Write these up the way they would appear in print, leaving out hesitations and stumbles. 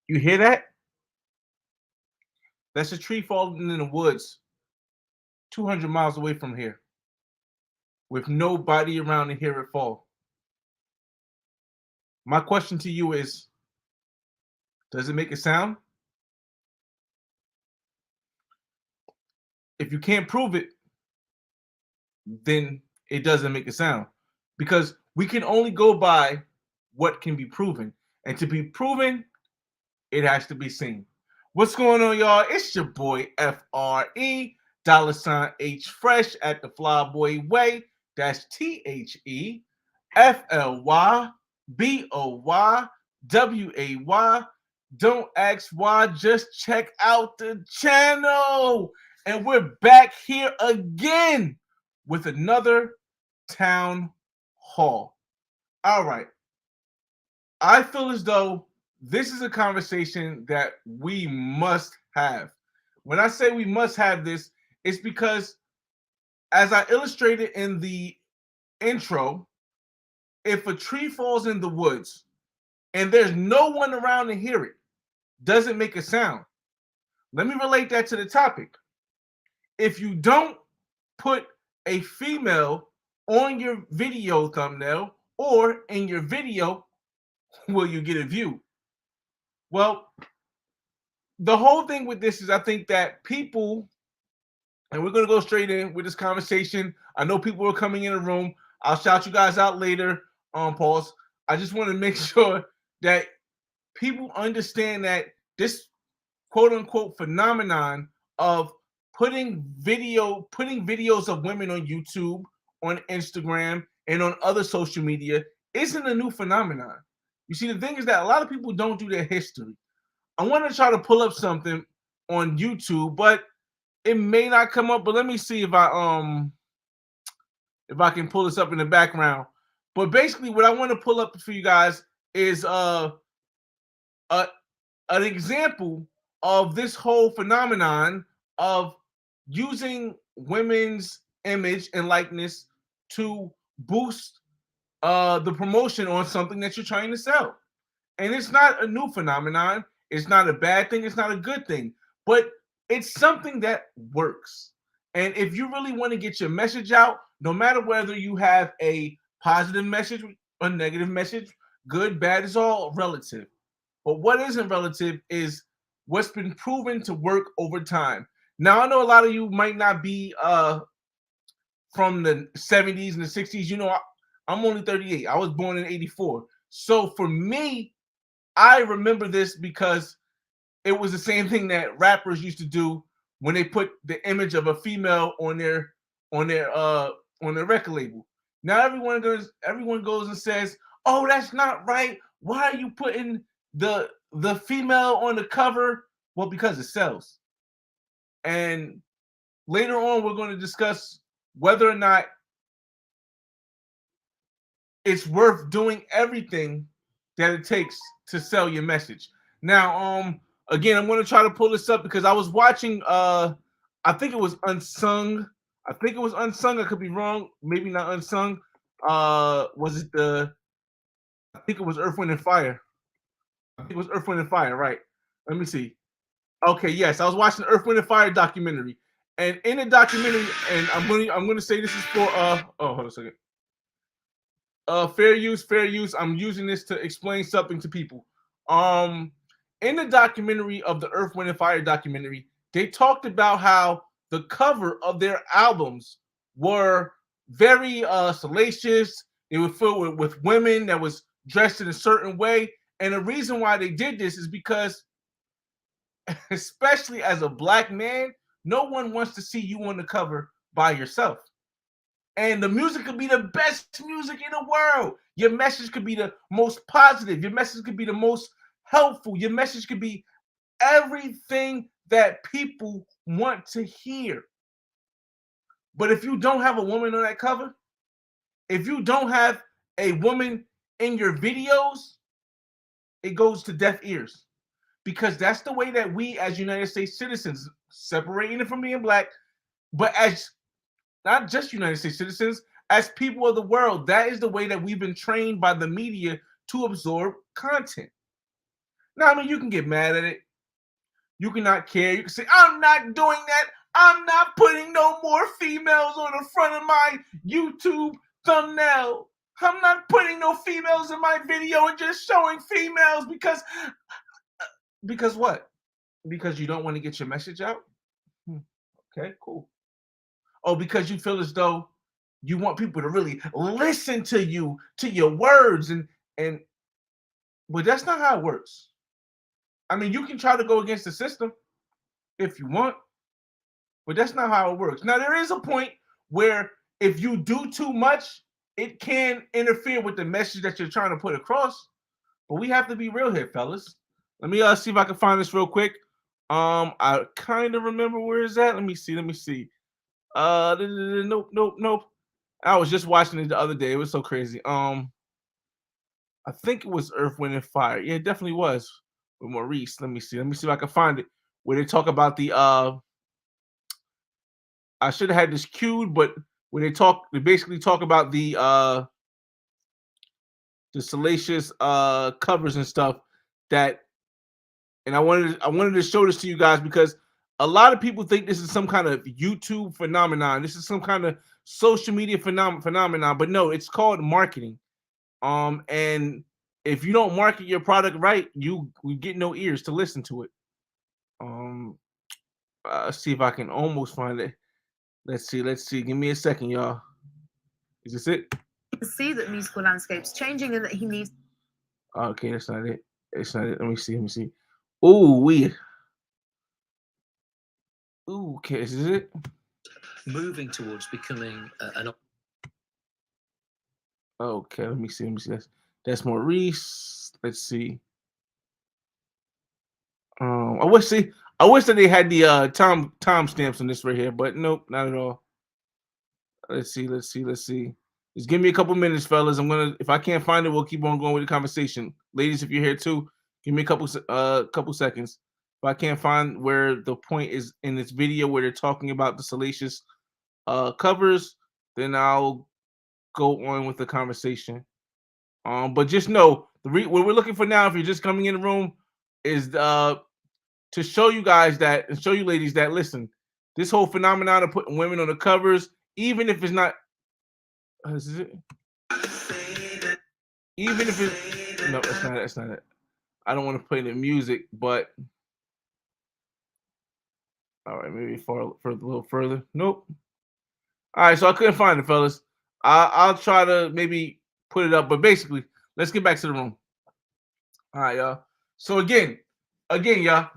You hear that? That's a tree falling in the woods 200 miles away from here with nobody around to hear it fall. My question to you is, does it make a sound? If you can't prove it, then it doesn't make a sound because we can only go by what can be proven. And to be proven, it has to be seen. What's going on, y'all? It's your boy FRE, dollar sign H Fresh at the Flyboy Way. That's TheFlyBoyWay. Don't ask why, just check out the channel. And we're back here again with another town hall. All right. I feel as though this is a conversation that we must have. When I say we must have this, it's because, as I illustrated in the intro, if a tree falls in the woods and there's no one around to hear it, doesn't make a sound. Let me relate that to the topic. If you don't put a female on your video thumbnail or in your video, will you get a view? Well, the whole thing with this is I think that people, and we're going to go straight in with this conversation. I know people are coming in the room. I'll shout you guys out later. Pause. I just want to make sure that people understand that this quote unquote phenomenon of putting videos of women on YouTube, on Instagram, and on other social media isn't a new phenomenon. You see, the thing is that a lot of people don't do their history. I want to try to pull up something on YouTube, but it may not come up. But let me see if I can pull this up in the background. But basically, what I want to pull up for you guys is an example of this whole phenomenon of using women's image and likeness to boost the promotion on something that you're trying to sell. And it's not a new phenomenon. It's not a bad thing. It's not a good thing. But it's something that works. And if you really want to get your message out, no matter whether you have a positive message or negative message, good, bad is all relative. But what isn't relative is what's been proven to work over time. Now, I know a lot of you might not be from the 70s and the 60s. You know, I'm only 38. I was born in 84. So for me, I remember this because it was the same thing that rappers used to do when they put the image of a female on their record label. Now everyone goes and says, "Oh, that's not right. Why are you putting the female on the cover?" Well, because it sells. And later on, we're going to discuss whether or not it's worth doing everything that it takes to sell your message. Now, again, I'm going to try to pull this up because I was watching, I think it was Unsung. I think it was Unsung. I could be wrong. Maybe not Unsung. Was it I think it was Earth, Wind, and Fire. I think it was Earth, Wind, and Fire, right? Let me see. Okay, yes, I was watching the Earth, Wind, and Fire documentary. And in the documentary, and I'm going to say this is for, hold on a second. Fair use. I'm using this to explain something to people. In the documentary of the Earth, Wind, and Fire documentary, they talked about how the cover of their albums were very salacious. They were filled with women that was dressed in a certain way. And the reason why they did this is because, especially as a black man, no one wants to see you on the cover by yourself. And the music could be the best music in the world. Your message could be the most positive. Your message could be the most helpful. Your message could be everything that people want to hear. But if you don't have a woman on that cover, if you don't have a woman in your videos, it goes to deaf ears. Because that's the way that we as United States citizens, separating it from being black, but as not just United States citizens, as people of the world, that is the way that we've been trained by the media to absorb content. Now, I mean, you can get mad at it. You cannot care. You can say, I'm not doing that. I'm not putting no more females on the front of my YouTube thumbnail. I'm not putting no females in my video and just showing females because what? Because you don't want to get your message out? Hmm. Okay, cool. Oh, because you feel as though you want people to really listen to you, to your words, and but that's not how it works. I mean, you can try to go against the system if you want, but that's not how it works. Now, there is a point where if you do too much, it can interfere with the message that you're trying to put across. But we have to be real here, fellas. Let me see if I can find this real quick. I kind of remember where it's at. Let me see. Let me see. Nope, nope, nope. I was just watching it the other day. It was so crazy. I think it was Earth, Wind, and Fire. Yeah, it definitely was with Maurice. Let me see. Let me see if I can find it. Where they talk about the I should have had this queued, but when they basically talk about the salacious covers and stuff that, and I wanted to show this to you guys because a lot of people think this is some kind of YouTube phenomenon. This is some kind of social media phenomenon, but no, it's called marketing. And if you don't market your product right, you get no ears to listen to it. Let's see if I can almost find it. Let's see. Let's see. Give me a second, y'all. Is this it? See that musical landscape's changing and that he needs. Okay, that's not it. It's not it. Let me see. Let me see. Ooh, Ooh, okay, is this it? Moving towards becoming an. Okay, let me see. Let me see. That's Maurice. Let's see. I wish that they had the time stamps on this right here, but nope, not at all. Let's see. Let's see. Let's see. Just give me a couple minutes, fellas. If I can't find it, we'll keep on going with the conversation. Ladies, if you're here too, give me a couple seconds. If I can't find where the point is in this video where they're talking about the salacious covers, then I'll go on with the conversation. But just know what we're looking for now, if you're just coming in the room, is to show you guys that and show you ladies that listen, this whole phenomenon of putting women on the covers, even if it's not, is it? Even if it's no, it's not. That's not it. I don't want to play the music, but all right, maybe a little further. Nope. All right, so I couldn't find it, fellas. I'll try to maybe put it up, but basically, let's get back to the room. All right, y'all. So again, y'all,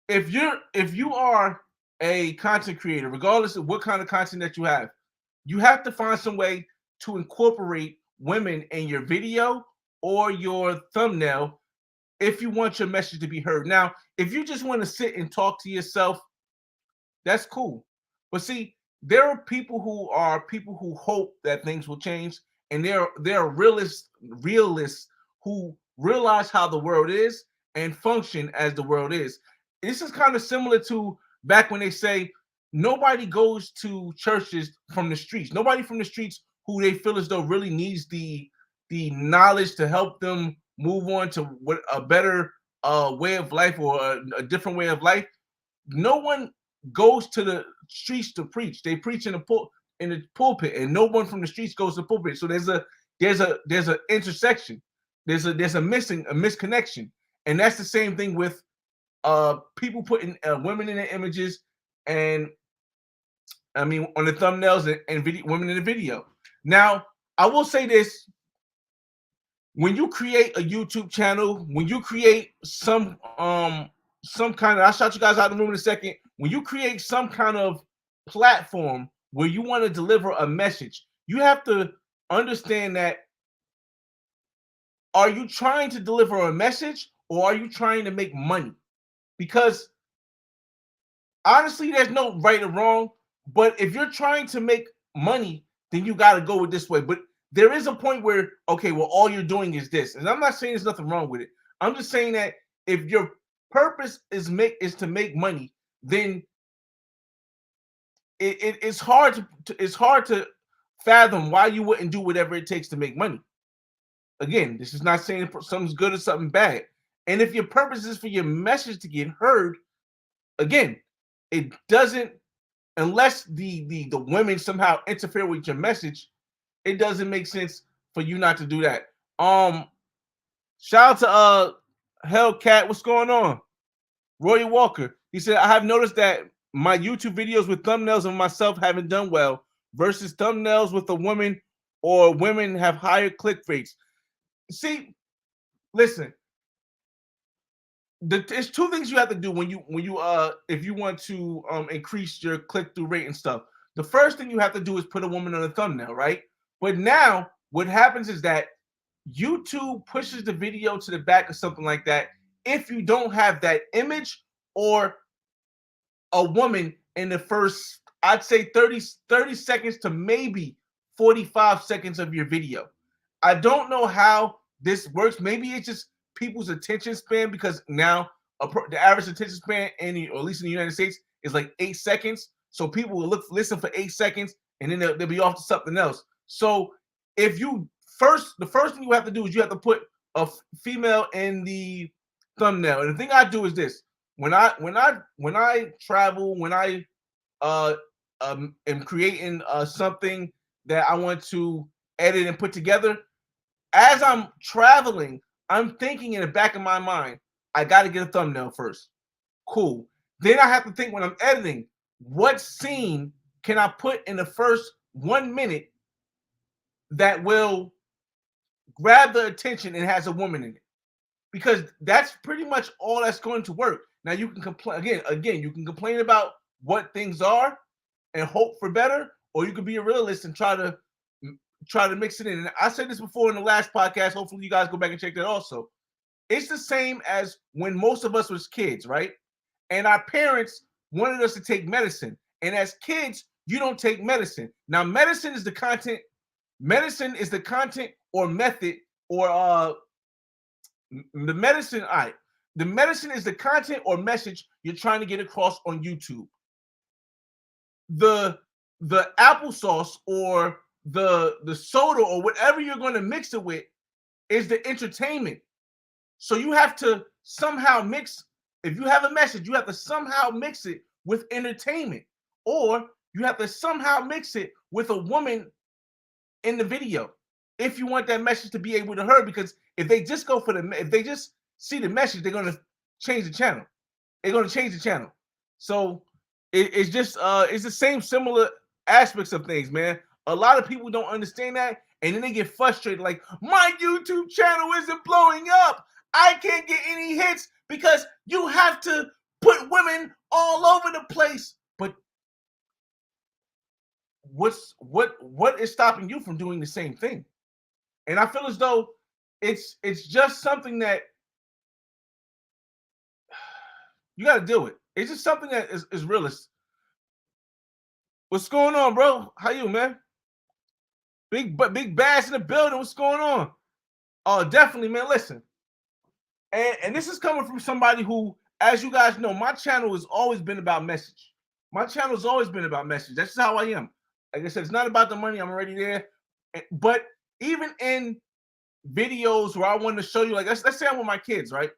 if you are a content creator, regardless of what kind of content that you have to find some way to incorporate women in your video or your thumbnail if you want your message to be heard. Now, if you just want to sit and talk to yourself, that's cool. But see, there are people who hope that things will change, and there are realists who realize how the world is and function as the world is. This is kind of similar to back when they say nobody goes to churches from the streets. Nobody from the streets who they feel as though really needs the knowledge to help them move on to what a better way of life or a different way of life. No one goes to the streets to preach. They preach in the pulpit, and no one from the streets goes to the pulpit. So there's a intersection. There's a misconnection, and that's the same thing with people putting women in the images, and I mean on the thumbnails and women in the video. Now, I will say this: when you create a YouTube channel, when you create some kind of, I'll shout you guys out of the room in a second. When you create some kind of platform where you want to deliver a message, you have to understand that, are you trying to deliver a message or are you trying to make money? Because honestly, there's no right or wrong, but if you're trying to make money, then you got to go with this way. But there is a point where, okay, well, all you're doing is this. And I'm not saying there's nothing wrong with it. I'm just saying that if your purpose is to make money, then it's hard to fathom why you wouldn't do whatever it takes to make money. Again, this is not saying something's good or something bad. And if your purpose is for your message to get heard, again, it doesn't, unless the women somehow interfere with your message, it doesn't make sense for you not to do that. Shout out to Hellcat, what's going on? Roy Walker, he said, I have noticed that my YouTube videos with thumbnails of myself haven't done well versus thumbnails with a woman, or women have higher click rates. See, listen, there's two things you have to do when you if you want to increase your click-through rate and stuff. The first thing you have to do is put a woman on a thumbnail, right? But now what happens is that YouTube pushes the video to the back or something like that if you don't have that image or a woman in the first, I'd say 30 seconds to maybe 45 seconds of your video. I don't know how this works. Maybe it's just people's attention span, because now the average attention span, or at least in the United States, is like 8 seconds. So people will listen for 8 seconds and then they'll be off to something else. So if you the first thing you have to do is you have to put a female in the thumbnail. And the thing I do is this: when I travel, when I am creating something that I want to edit and put together, as I'm traveling, I'm thinking in the back of my mind, I got to get a thumbnail first. Cool. Then I have to think when I'm editing, what scene can I put in the first 1 minute that will grab the attention and has a woman in it? Because that's pretty much all that's going to work. Now you can complain again, you can complain about what things are and hope for better, or you can be a realist and try to mix it in. And I said this before in the last podcast. Hopefully you guys go back and check that also. It's the same as when most of us was kids, right? And our parents wanted us to take medicine. And as kids, you don't take medicine. Now, medicine is the content or method, or the medicine. All right. The medicine is the content or message you're trying to get across on YouTube. The applesauce or the soda or whatever you're going to mix it with is the entertainment. So you have to somehow mix. If you have a message, you have to somehow mix it with entertainment, or you have to somehow mix it with a woman in the video if you want that message to be able to hear. Because if they just see the message, they're going to change the channel. They're going to change the channel. So it's just it's the same similar aspects of things, man. A lot of people don't understand that, and then they get frustrated, like, my YouTube channel isn't blowing up. I can't get any hits because you have to put women all over the place. But what is stopping you from doing the same thing? And I feel as though it's just something that you got to deal with. It's just something that is realist. What's going on, bro? How you, man? Big Bass in the building. What's going on? Oh, definitely, man. Listen. And this is coming from somebody who, as you guys know, my channel has always been about message. My channel has always been about message. That's just how I am. Like I said, it's not about the money. I'm already there. But even in videos where I want to show you, like, let's say I'm with my kids, right?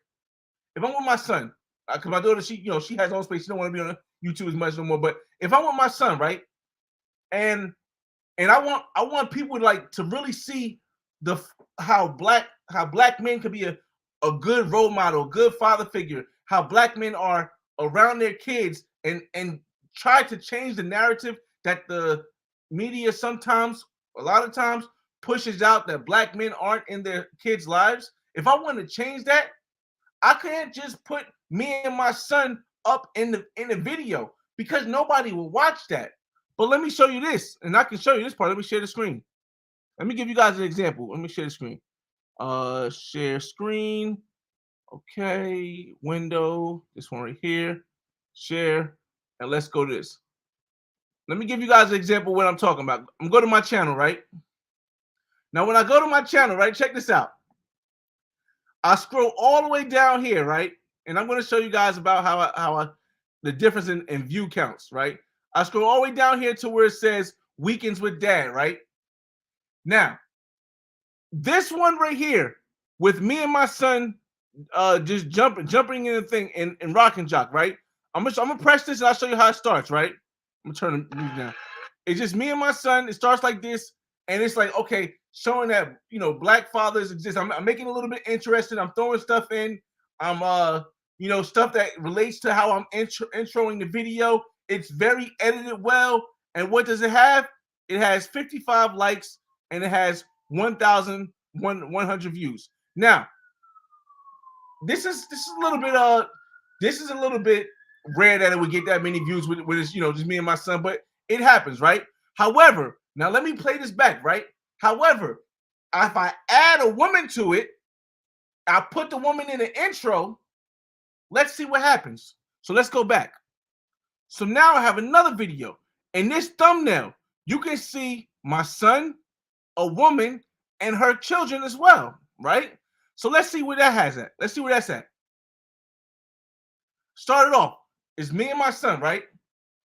If I'm with my son, because my daughter, she has her own space. She don't want to be on YouTube as much no more. But if I'm with my son, right, and I want people to really see how black men could be a good role model, a good father figure, how black men are around their kids, and try to change the narrative that the media sometimes, a lot of times, pushes out, that black men aren't in their kids' lives. If I want to change that, I can't just put me and my son up in the video, because nobody will watch that. But let me show you this, and I can show you this part. Let me share the screen. Let me give you guys an example. Let me share the screen. Share screen. Okay, window. This one right here. Share, and let's go to this. Let me give you guys an example of what I'm talking about. I'm going to my channel, right? Now, when I go to my channel, right, check this out. I scroll all the way down here, right? And I'm going to show you guys about how the difference in view counts, right? I scroll all the way down here to where it says Weekends with Dad, right? Now, this one right here with me and my son just jumping in the thing and rock and jock, right? I'm gonna press this and I'll show you how it starts, right? I'm gonna turn the music down. It's just me and my son. It starts like this, and it's like, okay, showing that, you know, black fathers exist. I'm making it a little bit interesting. I'm throwing stuff in. I'm you know, stuff that relates to how I'm introing the video. It's very edited well. And what does it have? It has 55 likes and it has 1,100 views. Now, this is a little bit this is a little bit rare that it would get that many views with it's, you know, just me and my son, but it happens, right? However, now let me play this back, right? However, if I add a woman to it, I put the woman in the intro, let's see what happens. So let's go back. So now I have another video. In this thumbnail, you can see my son, a woman, and her children as well, right? So let's see where that has at. Let's see where that's at. Started off, it's me and my son, right?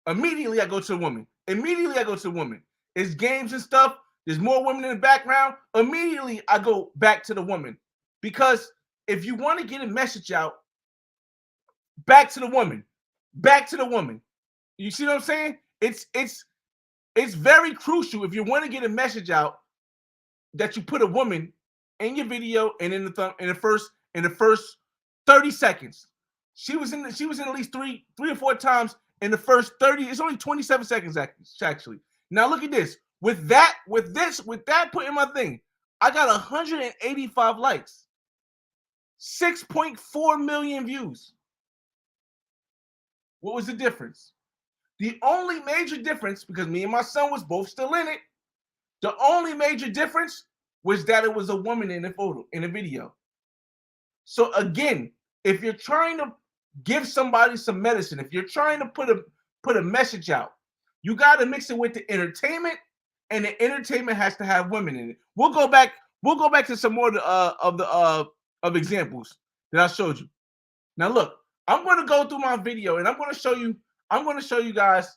Immediately I go to the woman. Immediately I go to the woman. It's games and stuff. There's more women in the background. Immediately I go back to the woman. Because if you want to get a message out, back to the woman. Back to the woman. You see what I'm saying? It's very crucial if you want to get a message out that you put a woman in your video and in the first 30 seconds. She was in at least three or four times in the first 30. It's only 27 seconds actually. Now look at this. With that put in my thing, I got 185 likes, 6.4 million views. What was the difference? The only major difference, because me and my son was both still in it, the only major difference was that it was a woman in the photo, in the video. So again, if you're trying to give somebody some medicine, if you're trying to put a message out, you got to mix it with the entertainment, and the entertainment has to have women in it. We'll go back to some more of examples that I showed you. Now look, I'm going to go through my video and I'm going to show you guys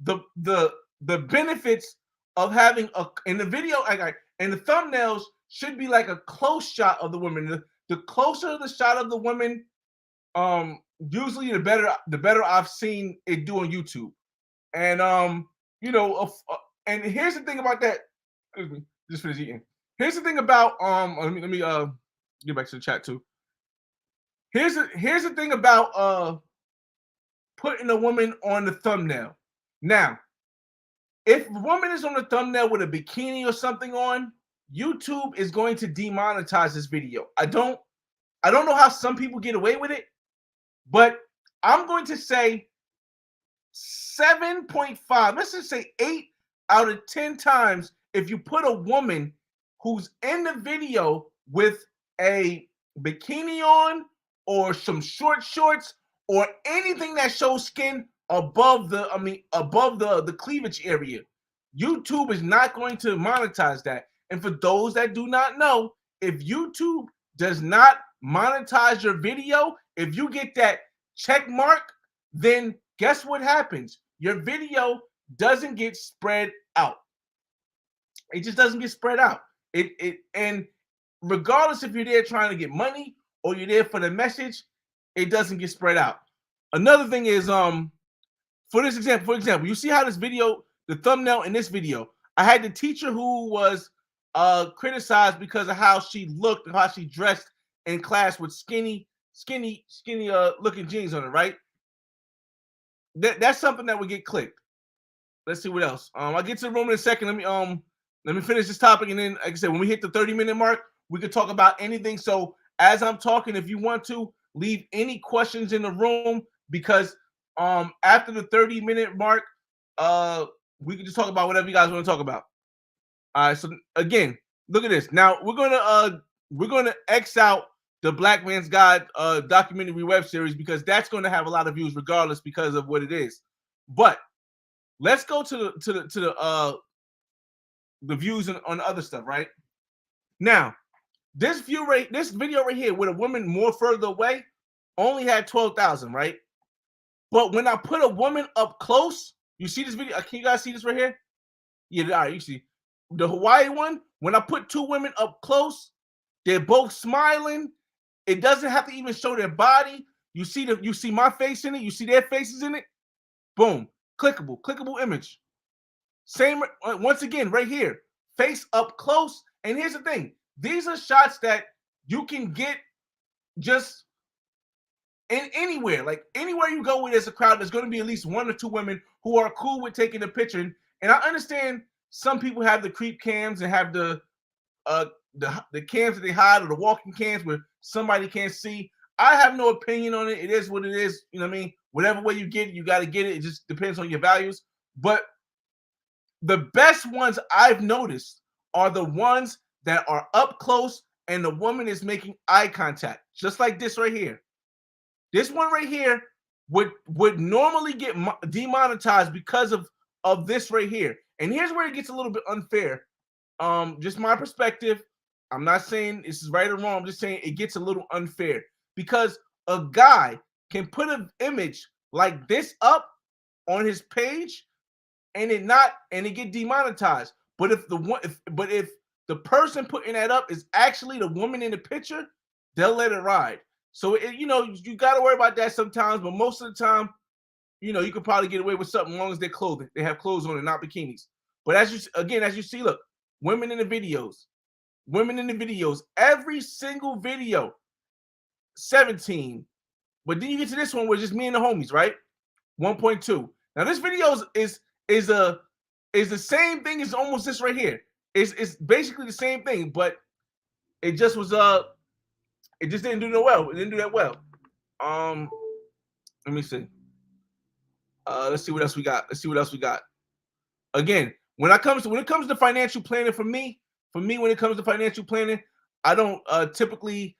the benefits of having in the video, and the thumbnails should be like a close shot of the woman. The closer the shot of the woman, usually the better I've seen it do on YouTube. And you know, and here's the thing about that. Excuse me, just finished eating. Here's the thing about let me get back to the chat too. Here's the thing about putting a woman on the thumbnail. Now, if a woman is on the thumbnail with a bikini or something on, YouTube is going to demonetize this video. I don't know how some people get away with it, but I'm going to say 7.5, let's just say 8 out of 10 times, if you put a woman who's in the video with a bikini on or some short shorts or anything that shows skin above the cleavage area, YouTube is not going to monetize that. And for those that do not know, if YouTube does not monetize your video, if you get that check mark, then guess what happens? Your video doesn't get spread out. It just doesn't get spread out. And regardless if you're there trying to get money or you're there for the message, it doesn't get spread out. Another thing is, for example, you see how this video, the thumbnail in this video, I had the teacher who was criticized because of how she looked and how she dressed in class with skinny looking jeans on it, right? That's something that would get clicked. Let's see what else. I'll get to the room in a second. Let me finish this topic, and then, like I said, when we hit the 30-minute mark, we could talk about anything. So as I'm talking, if you want to leave any questions in the room, because after the 30-minute mark, we can just talk about whatever you guys want to talk about. All right. So again, look at this. Now we're gonna X out the Black Man's Guide documentary web series, because that's going to have a lot of views regardless because of what it is. But let's go to the views on other stuff, right? Now, this video right here with a woman more further away only had 12,000, right? But when I put a woman up close, you see this video? Can you guys see this right here? Yeah, all right, you see. The Hawaii one, when I put two women up close, they're both smiling. It doesn't have to even show their body. You see my face in it. You see their faces in it. Boom, clickable image. Same once again right here, face up close. And here's the thing: these are shots that you can get just in anywhere. Like anywhere you go where there's a crowd, there's going to be at least 1 or 2 women who are cool with taking a picture. And I understand some people have the creep cams and have the cams that they hide, or the walking cams where somebody can't see. I have no opinion on it. It is what it is. You know what I mean? Whatever way you get it, you got to get it. It just depends on your values. But the best ones I've noticed are the ones that are up close and the woman is making eye contact, just like this right here. This one right here would normally get demonetized because of this right here. And here's where it gets a little bit unfair. Just my perspective. I'm not saying this is right or wrong. I'm just saying it gets a little unfair because a guy can put an image like this up on his page and it get demonetized. But if the person putting that up is actually the woman in the picture, they'll let it ride. So you got to worry about that sometimes, but most of the time, you can probably get away with something as long as they're clothing. They have clothes on and not bikinis. But as you see, look, women in the videos, every single video, 17. But then you get to this one where it's just me and the homies, right? 1.2. Now this video is the same thing as almost this right here. It's basically the same thing, but it just was it just didn't do no well. It didn't do that well. Let me see. Let's see what else we got. Again, when it comes to financial planning, for me, when it comes to financial planning, I don't typically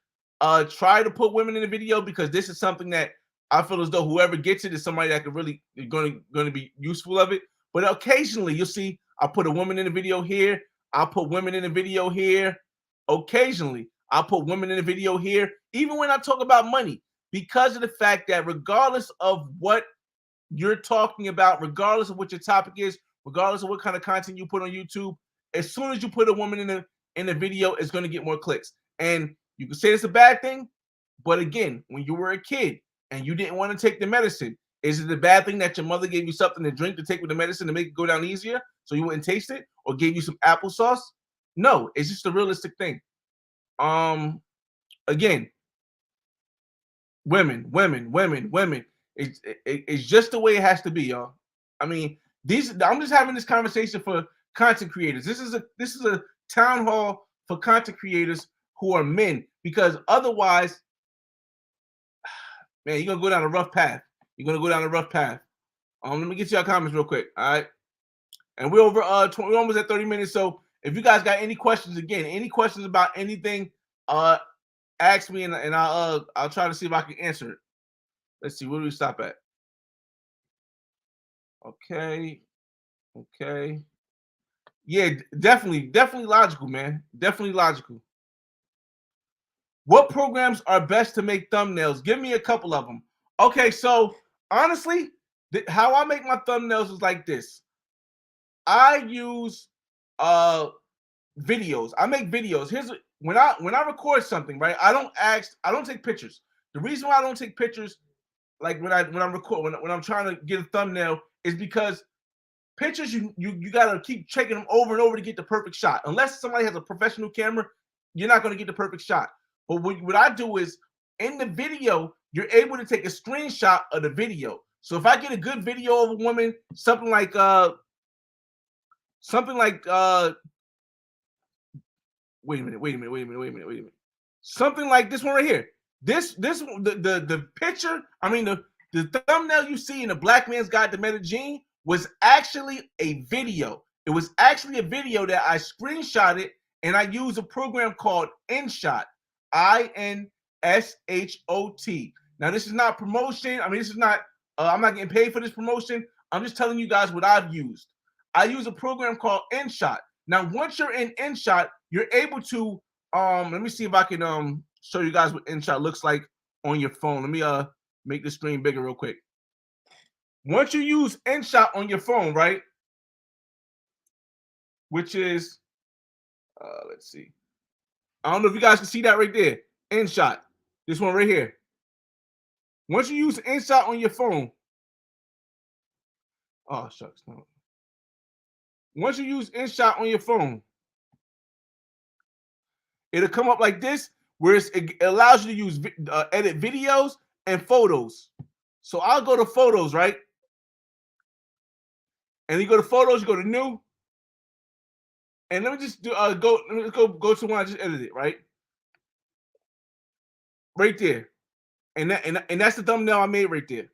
try to put women in the video because this is something that I feel as though whoever gets it is somebody that could really going to be useful of it. But occasionally you'll see I'll put a woman in the video here. I'll put women in the video here. Occasionally I'll put women in the video here. Even when I talk about money, because of the fact that regardless of what you're talking about, regardless of what your topic is, regardless of what kind of content you put on YouTube, as soon as you put a woman in the video, it's going to get more clicks. And you can say it's a bad thing, but again, when you were a kid and you didn't want to take the medicine, is it a bad thing that your mother gave you something to drink to take with the medicine to make it go down easier so you wouldn't taste it, or gave you some applesauce? No, it's just a realistic thing. Again, women. It's just the way it has to be, y'all. I mean, I'm just having this conversation for content creators. This is a town hall for content creators who are men, because otherwise, man, you're gonna go down a rough path. Let me get to your comments real quick. All right. And we're over we're almost at 30 minutes. So if you guys got any questions, any questions about anything, ask me and I'll try to see if I can answer it. Let's see, where do we stop at? Okay. Yeah, definitely logical, man. Definitely logical. What programs are best to make thumbnails? Give me a couple of them. Okay, so honestly, how I make my thumbnails is like this. I use videos. I make videos. When I record something, right? I don't take pictures. The reason why I don't take pictures, like when I'm trying to get a thumbnail, is because pictures you gotta keep checking them over and over to get the perfect shot. Unless somebody has a professional camera, you're not gonna get the perfect shot. But what I do is, in the video, you're able to take a screenshot of the video. So if I get a good video of a woman, something like wait a minute. Something like this one right here. The picture, I mean the thumbnail you see in the Black Man's Guide to Medellin was actually a video. It was actually a video that I screenshotted, and I used a program called InShot. INSHOT. Now this is not promotion. I mean, this is not I'm not getting paid for this promotion. I'm just telling you guys what I've used. I use a program called InShot. Now, once you're in InShot, you're able to let me see if I can show you guys what InShot looks like on your phone. Let me make the screen bigger real quick. Once you use InShot on your phone, right? Which is let's see. I don't know if you guys can see that right there. InShot. This one right here. Once you use InShot on your phone, oh shucks, no. Once you use InShot on your phone, it'll come up like this, where it allows you to use edit videos and photos. So I'll go to photos, right? And you go to photos, you go to new, and let me just do go to one I just edited, right? Right there, and that's the thumbnail I made right there.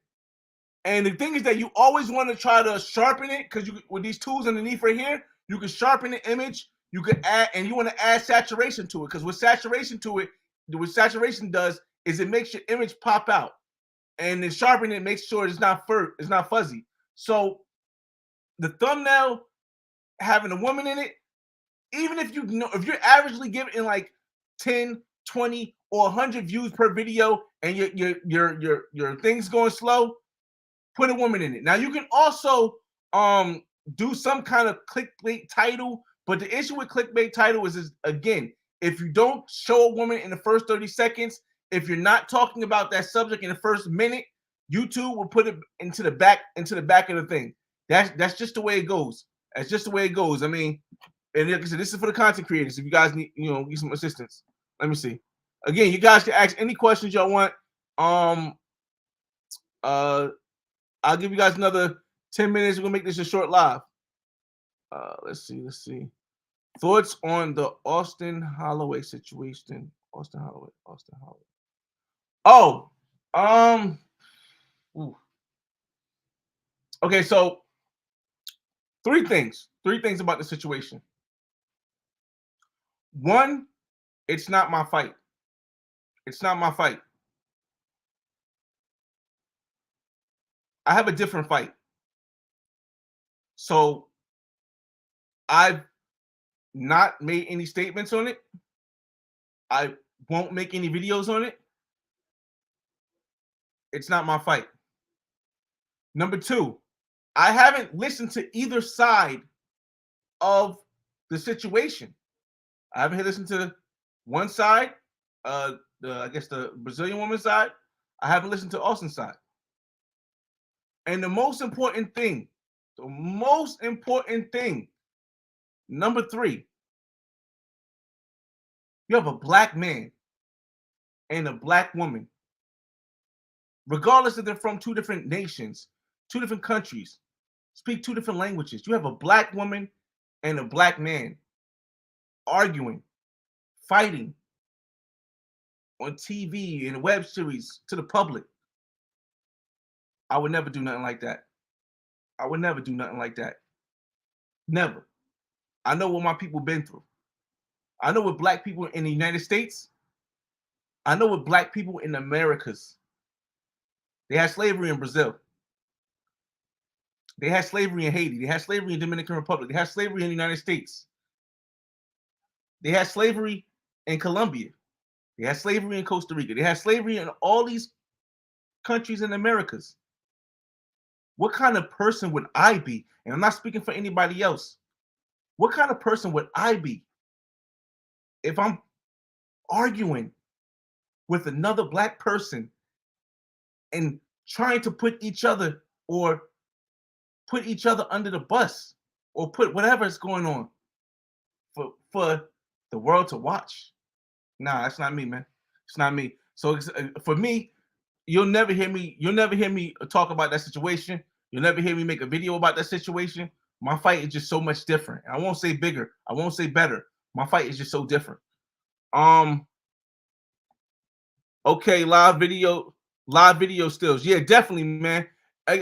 And the thing is that you always want to try to sharpen it, because you with these tools underneath right here, you can sharpen the image. You could add, and you want to add saturation to it, because what saturation does is it makes your image pop out, and then sharpening it makes sure it's not fuzzy. So the thumbnail having a woman in it, even if you know if you're averagely giving like 10, 20, or 100 views per video, and your thing's going slow, put a woman in it. Now you can also do some kind of clickbait title, but the issue with clickbait title is again, if you don't show a woman in the first 30 seconds, if you're not talking about that subject in the first minute, YouTube will put it into the back of the thing. That's just the way it goes. That's just the way it goes. I mean, and like I said, this is for the content creators. If you guys need some assistance, let me see. Again, you guys can ask any questions y'all want. I'll give you guys another 10 minutes. We're gonna make this a short live. Let's see. Thoughts on the Austin Holloway situation? Austin Holloway. Oh, ooh. Okay, so three things about the situation. One, it's not my fight. It's not my fight. I have a different fight. So I've not made any statements on it. I won't make any videos on it. It's not my fight. Number two, I haven't listened to either side of the situation. I haven't listened to one side, I guess the Brazilian woman's side. I haven't listened to Austin's side. And the most important thing, number three, you have a black man and a black woman, regardless if they're from two different nations, two different countries, speak two different languages. You have a black woman and a black man arguing, fighting on TV and web series to the public. I would never do nothing like that. I would never do nothing like that. Never. I know what my people been through. I know what black people in the United States. I know what black people in the Americas. They had slavery in Brazil. They had slavery in Haiti. They had slavery in Dominican Republic. They had slavery in the United States. They had slavery in Colombia. They had slavery in Costa Rica. They had slavery in all these countries in the Americas. What kind of person would I be? And I'm not speaking for anybody else. What kind of person would I be if I'm arguing with another black person and trying to put each other under the bus, or put whatever is going on for the world to watch? Nah, that's not me, man. It's not me. So for me, you'll never hear me talk about that situation. You'll never hear me make a video about that situation. My fight is just so much different. I won't say bigger. I won't say better. My fight is just so different. Okay, live video stills. Yeah, definitely, man.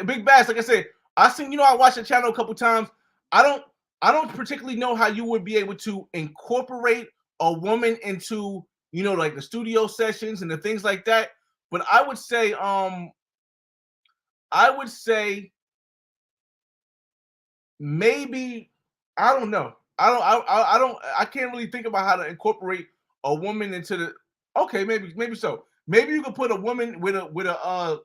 Big Bass, like I said, I watched the channel a couple times. I don't particularly know how you would be able to incorporate a woman into, like the studio sessions and the things like that. But I would say maybe, I don't know. I can't really think about how to incorporate a woman into the. Okay, maybe so. Maybe you could put a woman with a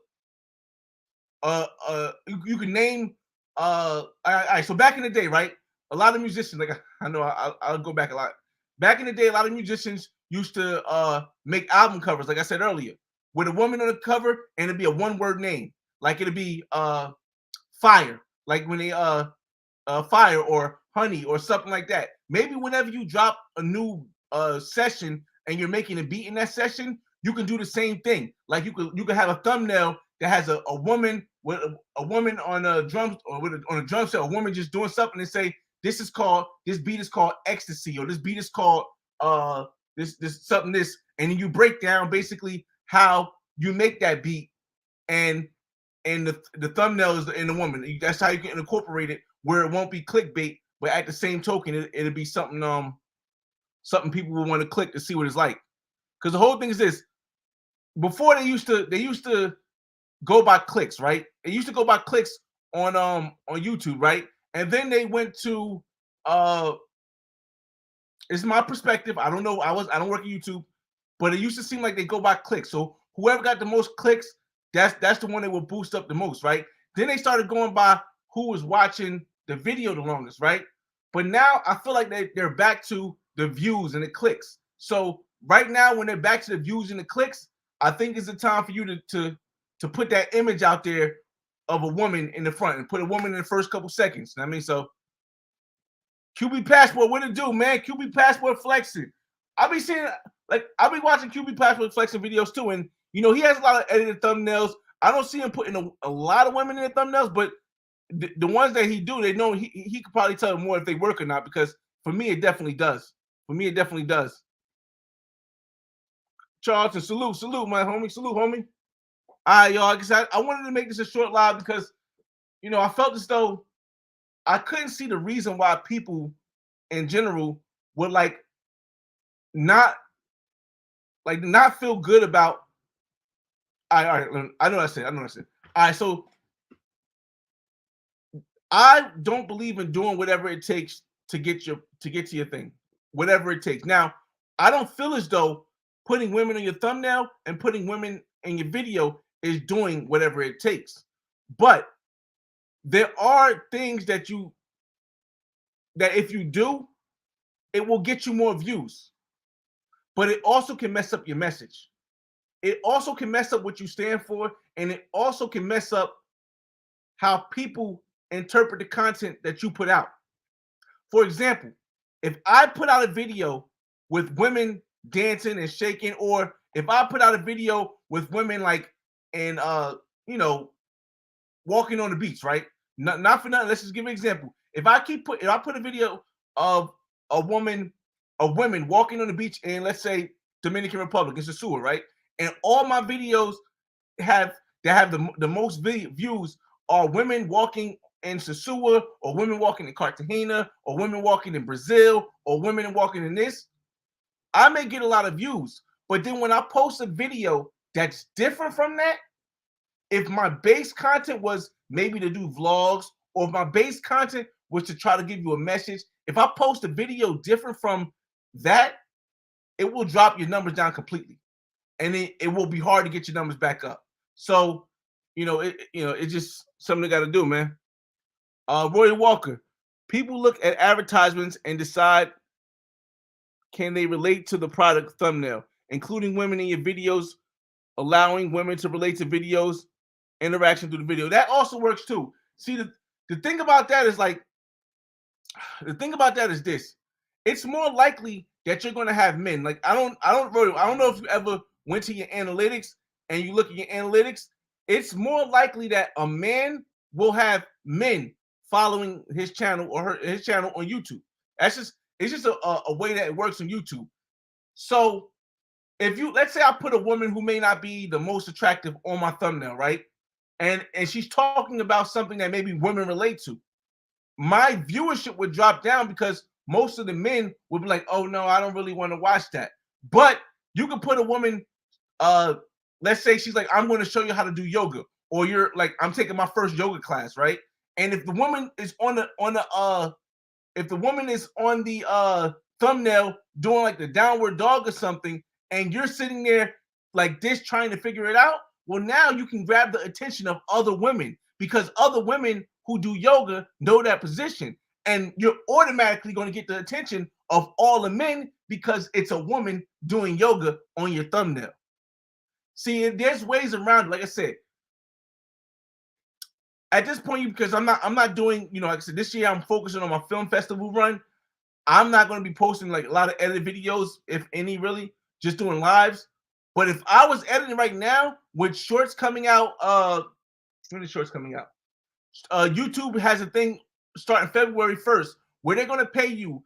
you can name all right, so back in the day, right? A lot of musicians, like I know I'll go back a lot. Back in the day, a lot of musicians used to make album covers, like I said earlier, with a woman on the cover and it'd be a one-word name. Like it'd be fire. Like when they fire or honey or something like that. Maybe whenever you drop a new session and you're making a beat in that session, you can do the same thing. Like you could have a thumbnail that has a woman with a woman on a drum or on a drum set, a woman just doing something and say this beat is called ecstasy, or this beat is called this something this, and then you break down basically how you make that beat, and the thumbnail is in the woman. That's how you can incorporate it where it won't be clickbait, but at the same token, it'll be something something people will want to click to see what it's like. Because the whole thing is this: before they used to go by clicks, right? They used to go by clicks on YouTube, right? And then they went to it's my perspective. I don't know. I don't work at YouTube, but it used to seem like they go by clicks. So whoever got the most clicks, that's the one that will boost up the most, right? Then they started going by who was watching the video the longest, right? But now I feel like they're back to the views and the clicks. So right now, when they're back to the views and the clicks, I think it's the time for you to put that image out there of a woman in the front and put a woman in the first couple seconds. I mean, so QB Passport, what it do, man? QB Passport flexing. I'll be watching QB Passport flexing videos too, and he has a lot of edited thumbnails. I don't see him putting a lot of women in the thumbnails, but the ones that he do, they know he could probably tell them more if they work or not, because for me, it definitely does. For me, it definitely does. Charlton, salute, my homie. Salute, homie. All right, y'all. I wanted to make this a short live because, I felt as though I couldn't see the reason why people in general would not feel good about. All right. I know what I said. All right, so I don't believe in doing whatever it takes to get to your thing, whatever it takes. Now, I don't feel as though putting women on your thumbnail and putting women in your video is doing whatever it takes. But there are things that if you do, it will get you more views. But it also can mess up your message. It also can mess up what you stand for, and it also can mess up how people interpret the content that you put out. For example, if I put out a video with women dancing and shaking, or if I put out a video with women walking on the beach, right? Not for nothing. Let's just give an example. If I put a video of women walking on the beach in, let's say, Dominican Republic, it's a sewer, right? And all my videos have the most views are women walking in Sosua, or women walking in Cartagena, or women walking in Brazil, or women walking in this, I may get a lot of views. But then when I post a video that's different from that, if my base content was maybe to do vlogs, or if my base content was to try to give you a message, if I post a video different from that, it will drop your numbers down completely. And it will be hard to get your numbers back up. So, it's just something they got to do, man. Roy Walker, people look at advertisements and decide, can they relate to the product thumbnail, including women in your videos, allowing women to relate to videos, interaction through the video. That also works too. See, the thing about that is this. It's more likely that you're going to have men. Like, I don't know if you ever went to your analytics and you look at your analytics. It's more likely that a man will have men following his channel or his channel on YouTube. It's just a way that it works on YouTube. So if let's say I put a woman who may not be the most attractive on my thumbnail, right? And she's talking about something that maybe women relate to, my viewership would drop down because most of the men would be like, oh no, I don't really want to watch that. But you can put a woman, let's say she's like, I'm going to show you how to do yoga, or you're like, I'm taking my first yoga class, right? And if the woman is on the thumbnail doing like the downward dog or something, and you're sitting there like this trying to figure it out, well, now you can grab the attention of other women, because other women who do yoga know that position, and you're automatically going to get the attention of all the men because it's a woman doing yoga on your thumbnail. See, there's ways around it. Like I said, at this point, because I'm not doing, like I said, this year I'm focusing on my film festival run. I'm not going to be posting like a lot of edited videos, if any, really, just doing lives. But if I was editing right now with shorts coming out, when are shorts coming out? YouTube has a thing starting February 1st where they're going to pay you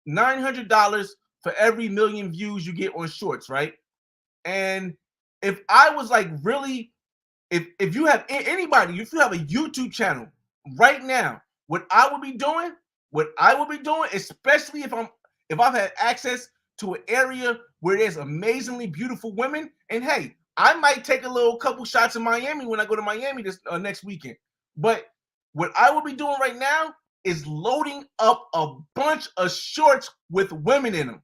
$900 for every million views you get on shorts, right? And if I was like really, if you have anybody, if you have a YouTube channel right now, what I would be doing, especially if I've had access to an area where there's amazingly beautiful women, and hey, I might take a couple shots in Miami when I go to Miami this next weekend. But what I will be doing right now is loading up a bunch of shorts with women in them.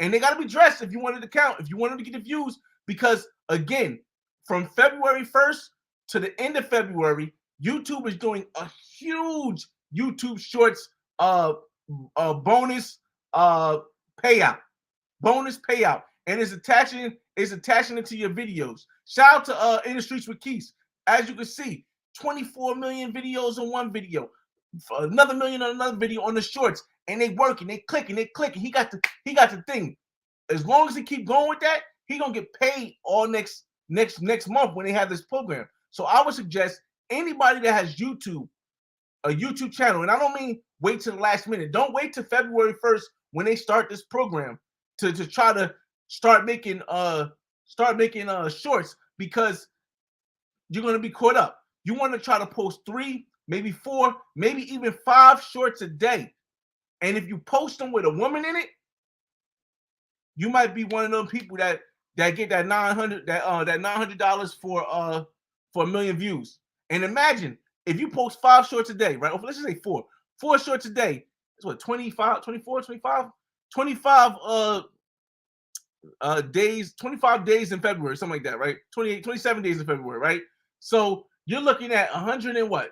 And they got to be dressed if you wanted to count, if you wanted to get the views. Because, again, from February 1st to the end of February, YouTube is doing a huge YouTube Shorts bonus payout. Bonus payout. And it's attaching it to your videos. Shout out to In the Streets with Keith. As you can see, 24 million videos on one video, another million on another video on the shorts, and they working, they clicking. He got the thing. As long as he keep going with that, he gonna get paid all next month when they have this program. So I would suggest anybody that has a YouTube channel, and I don't mean wait till the last minute. Don't wait till February 1st when they start this program to try to start making shorts, because you're gonna be caught up. You want to try to post 3, maybe 4, maybe even 5 shorts a day. And if you post them with a woman in it, you might be one of them people that get that $900 for a million views. And imagine if you post 5 shorts a day, right? Or let's just say 4 shorts a day. It's what, 25 days, 25 days in February, something like that, right? 27 days in February, right? So you're looking at 100 and what?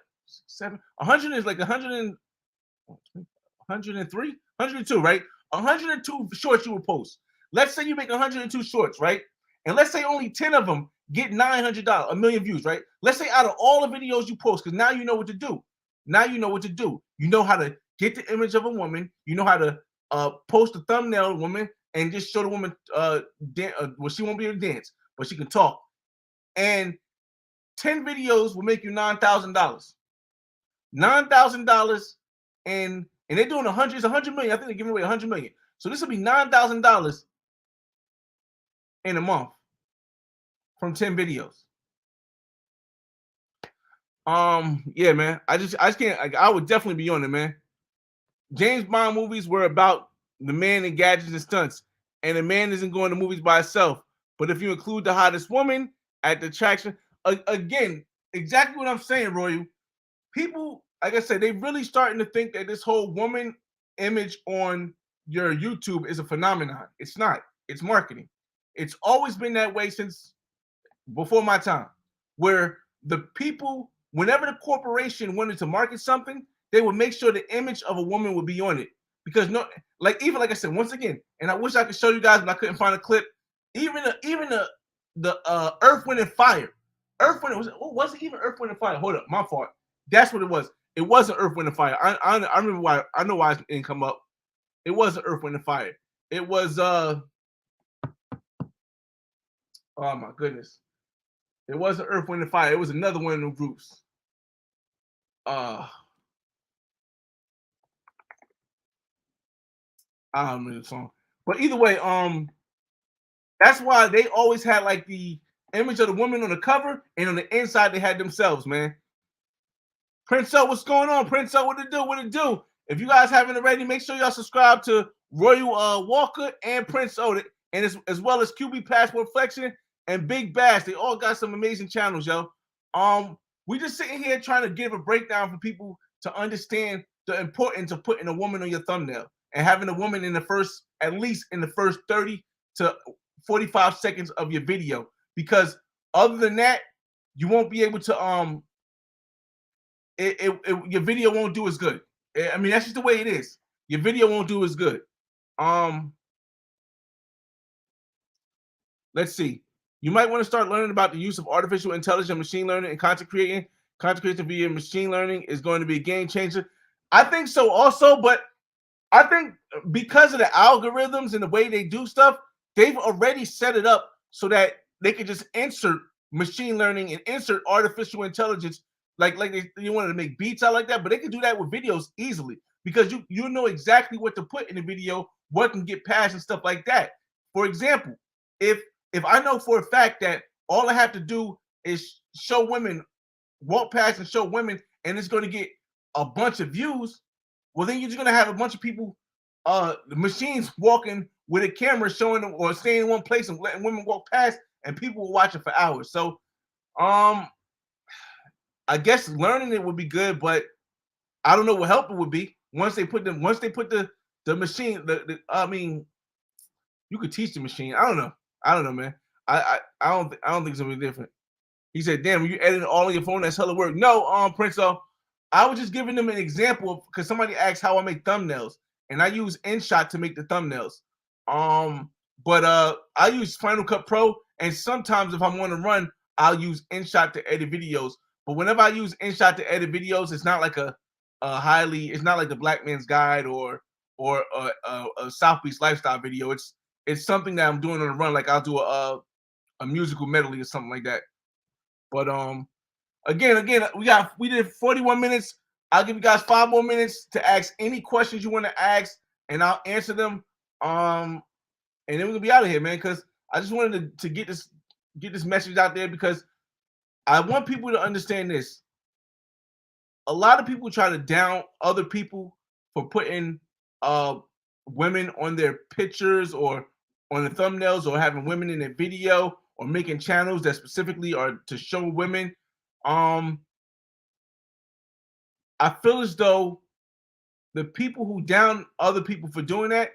100 is like 103, 102, right? 102 shorts you will post. Let's say you make 102 shorts, right? And let's say only 10 of them get $900, a million views, right? Let's say out of all the videos you post, because now you know what to do. You know how to get the image of a woman. You know how to post a thumbnail of a woman and just show the woman well, she won't be able to dance, but she can talk. And 10 videos will make you $9,000. $9,000, and they're doing 100 million. I think they're giving away 100 million. So this will be $9,000 in a month from 10 videos. Yeah, man. I just can't. I would definitely be on it, man. James Bond movies were about the man and gadgets and stunts, and the man isn't going to movies by himself. But if you include the hottest woman at the attraction, again, exactly what I'm saying, Roy. People, like I said, they really starting to think that this whole woman image on your YouTube is a phenomenon. It's not. It's marketing. It's always been that way since before my time, where the people, whenever the corporation wanted to market something, they would make sure the image of a woman would be on it. Because even like I said, once again, and I wish I could show you guys, but I couldn't find a clip. Even the Earth, Wind, and Fire. Was it even Earth, Wind, and Fire? Hold up, my fault. That's what it was. It wasn't Earth, Wind, and Fire. I remember why. I know why it didn't come up. It wasn't Earth, Wind, and Fire. It was oh my goodness. It wasn't Earth, Wind, and Fire. It was another one of them groups. I don't remember the song. But either way, that's why they always had like the image of the woman on the cover, and on the inside they had themselves, man. Prince O, what's going on? Prince O, what it do? What it do? If you guys haven't already, make sure y'all subscribe to Royal Walker and Prince O, and as well as QB Passport Flexion and Big Bass. They all got some amazing channels, yo. We just sitting here trying to give a breakdown for people to understand the importance of putting a woman on your thumbnail and having a woman at least in the first 30 to 45 seconds of your video. Because other than that, you won't be able to your video won't do as good. I mean, that's just the way it is. Your video won't do as good. Let's see. You might want to start learning about the use of artificial intelligence, machine learning, and content creating. Content creation via machine learning is going to be a game changer. I think so also, but I think because of the algorithms and the way they do stuff, they've already set it up so that they can just insert machine learning and insert artificial intelligence, like they wanted to make beats out like that, but they can do that with videos easily because you know exactly what to put in the video, what can get passed and stuff like that. For example, if I know for a fact that all I have to do is show women, walk past and show women, and it's going to get a bunch of views, well, then you're just going to have a bunch of people, the machines walking with a camera showing them or staying in one place and letting women walk past, and people will watch it for hours. So, I guess learning it would be good, but I don't know what help it would be once they put the machine. I mean, you could teach the machine. I don't know, man. I don't think it's gonna be different. He said, "Damn, you editing all on your phone? That's hella work." No, Prince. I was just giving them an example because somebody asked how I make thumbnails, and I use InShot to make the thumbnails. But I use Final Cut Pro, and sometimes if I'm on a run, I'll use InShot to edit videos. But whenever I use InShot to edit videos, it's not like it's not like the Black Man's Guide or a South Beach lifestyle video. It's something that I'm doing on a run, like I'll do a musical medley or something like that. But again, we did 41 minutes. I'll give you guys 5 more minutes to ask any questions you want to ask, and I'll answer them. And then we're gonna be out of here, man. Because I just wanted to get this message out there because I want people to understand this. A lot of people try to down other people for putting women on their pictures or on the thumbnails or having women in their video or making channels that specifically are to show women. I feel as though the people who down other people for doing that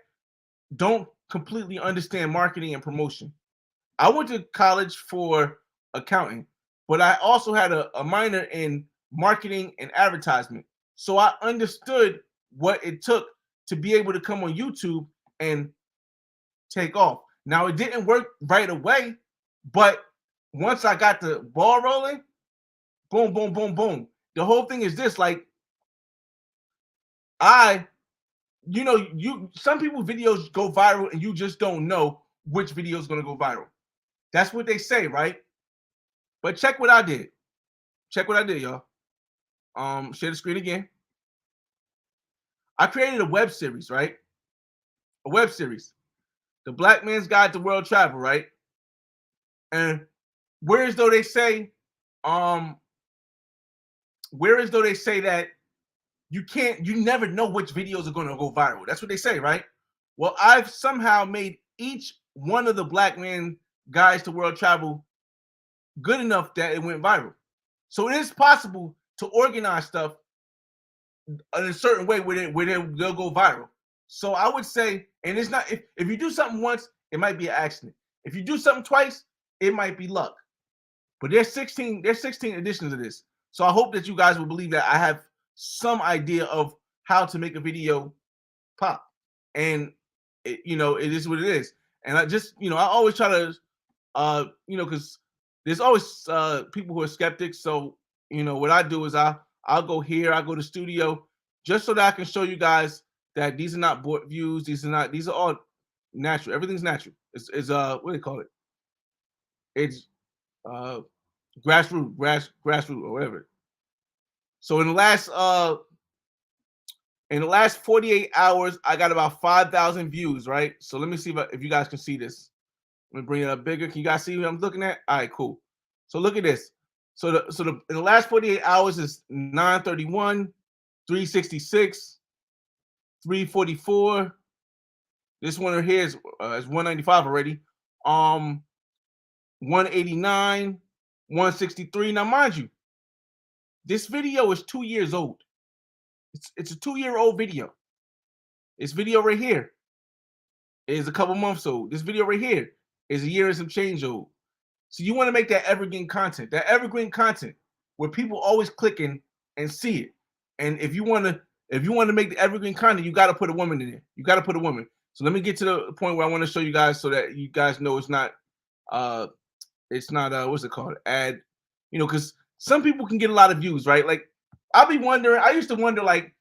don't completely understand marketing and promotion. I went to college for accounting, but I also had a minor in marketing and advertisement. So I understood what it took to be able to come on YouTube and take off. Now, it didn't work right away, but once I got the ball rolling, boom, boom, boom, boom. The whole thing is this, like, some people's videos go viral and you just don't know which video is going to go viral. That's what they say, right? But check what I did. Check what I did, y'all. Share the screen again. I created a web series, right? A web series. The Black Man's Guide to World Travel, right? And whereas though they say that you never know which videos are going to go viral. That's what they say, right? Well, I've somehow made each one of the Black Man Guides to World Travel good enough that it went viral. So it is possible to organize stuff in a certain way where they'll go viral. So I would say, and it's not, if you do something once, it might be an accident. If you do something twice, it might be luck. But there's 16 editions of this. So I hope that you guys will believe that I have some idea of how to make a video pop. And it is what it is. And I just, I always try to because there's always people who are skeptics. So, what I do is I'll go here, I go to studio just so that I can show you guys that these are not bought views, these are all natural. Everything's natural. It's what do they call it? It's grassroots or whatever. So in the last 48 hours, I got about 5,000 views, right? So let me see if you guys can see this. Let me bring it up bigger. Can you guys see what I'm looking at? All right, cool. So look at this. So in the last 48 hours is 931, 366, 344. This one right here is 195 already. 189, 163. Now, mind you, this video is 2 years old. It's a 2-year-old video. This video right here is a couple months old. This video right here is a year and some change old. So you want to make that evergreen content where people always clicking and see it. And if you want to make the evergreen content, you got to put a woman in there. You got to put a woman. So let me get to the point where I want to show you guys so that you guys know it's not what's it called? Ad, because some people can get a lot of views, right? Like I used to wonder, like,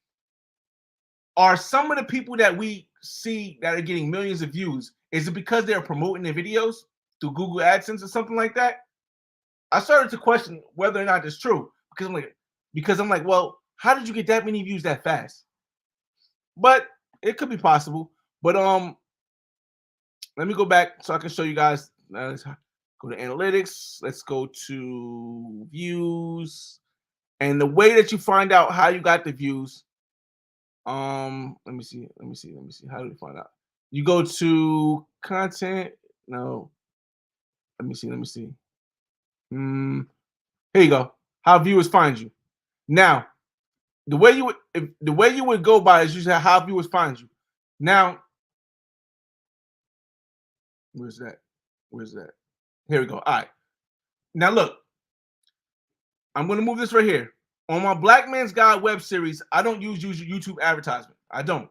are some of the people that we see that are getting millions of views, is it because they're promoting their videos through Google AdSense or something like that? I started to question whether or not it's true because I'm like, well, how did you get that many views that fast? But it could be possible. But let me go back so I can show you guys. Let's go to analytics. Let's go to views. And the way that you find out how you got the views, let me see. How do we find out? You go to content. No. Let me see. Here you go. How viewers find you. Now, the way you would go by is usually how viewers find you. Now, where's that? Here we go. All right. Now look, I'm going to move this right here. On my Black Man's Guide web series, I don't use YouTube advertisement. I don't.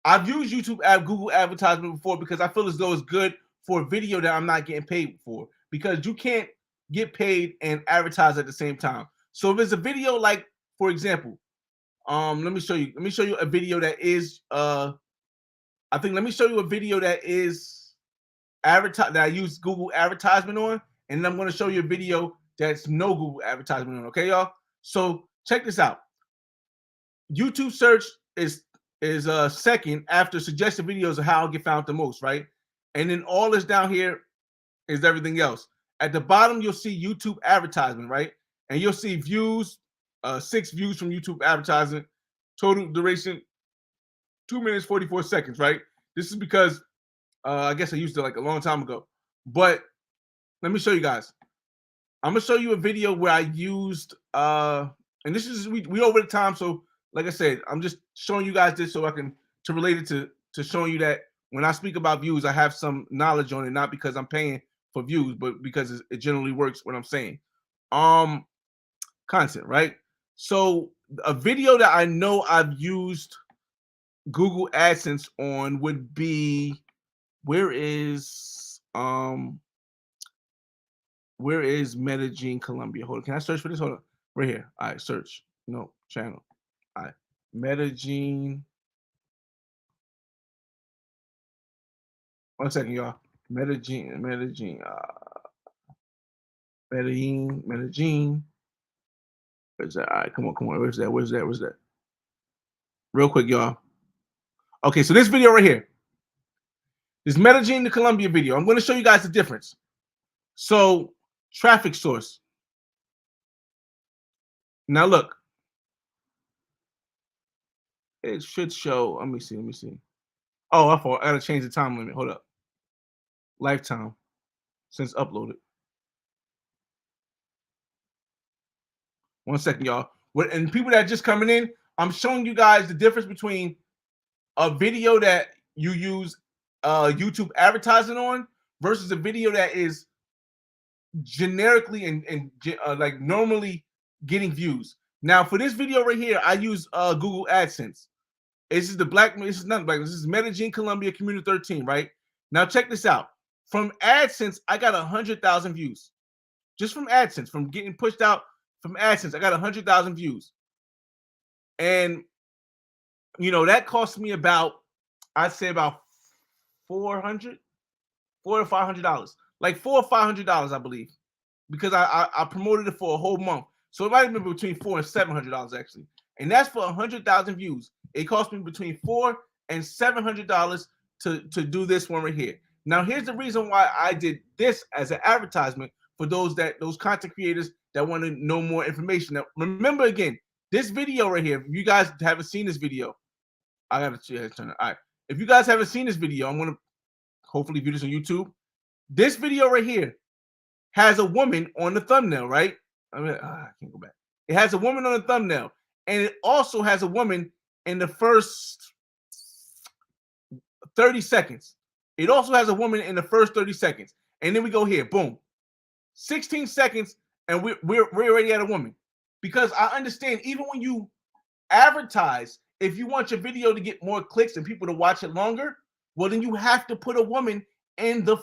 I've used Google advertisement before because I feel as though it's good for a video that I'm not getting paid for, because you can't get paid and advertise at the same time. So if it's a video, like, for example, let me show you a video that is let me show you a video that is that I use Google advertisement on, and then I'm going to show you a video that's no Google advertisement on. Okay, y'all? So check this out. YouTube search is second after suggested videos of how I get found the most, right? And then all this down here is everything else. At the bottom, you'll see YouTube advertisement, right? And you'll see views, 6 views from YouTube advertisement, total duration 2 minutes 44 seconds, right? This is because I guess I used it like a long time ago. But let me show you guys. I'm gonna show you a video where I used and this is we over the time, so like I said, I'm just showing you guys this so I can to relate it to showing you that when I speak about views, I have some knowledge on it, not because I'm paying for views, but because it generally works what I'm saying. Content, right? So a video that I know I've used Google AdSense on would be, where is Medellin, Colombia? Hold on, can I search for this? Hold on, right here. All right, search. No, channel. All right, Medellin. One second, y'all. Medellin. Where's that? All right, come on. Where's that? Real quick, y'all. Okay, so this video right here, this Medellin to Colombia video. I'm going to show you guys the difference. So, traffic source. Now look, it should show. Let me see. Oh, I gotta change the time limit. Hold up. Lifetime since uploaded. 1 second, y'all. And people that are just coming in, I'm showing you guys the difference between a video that you use YouTube advertising on versus a video that is generically and like normally getting views. Now, for this video right here, I use Google AdSense. This is not Black. This is Medellin, Colombia, Community 13, right? Now, check this out. From AdSense, I got 100,000 views. Just from AdSense, from getting pushed out from AdSense, I got 100,000 views. And, that cost me about, I'd say about $400 or $500. Like $400 or $500, I believe. Because I promoted it for a whole month. So it might have been between $400 and $700 actually. And that's for 100,000 views. It cost me between $400 and $700 to do this one right here. Now, here's the reason why I did this as an advertisement for those content creators that want to know more information. Now, remember again, this video right here, if you guys haven't seen this video, I gotta turn it. All right. If you guys haven't seen this video, I'm gonna hopefully view this on YouTube. This video right here has a woman on the thumbnail, right? I can't go back. It has a woman on the thumbnail, and it also has a woman in the first 30 seconds. It also has a woman in the first 30 seconds. And then we go here, boom. 16 seconds, and we're already at a woman. Because I understand, even when you advertise, if you want your video to get more clicks and people to watch it longer, well, then you have to put a woman in the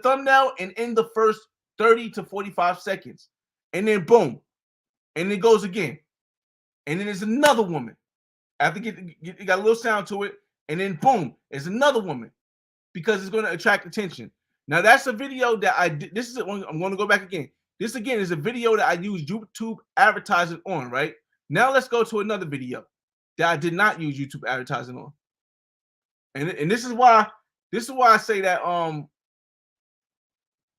thumbnail and in the first 30 to 45 seconds. And then boom. And it goes again. And then there's another woman. After it got a little sound to it. And then boom, there's another woman. Because it's going to attract attention. Now that's a video that I did. This is it. I'm going to go back again. This again is a video that I use YouTube advertising on, right? Now let's go to another video that I did not use YouTube advertising on. And this is why I say that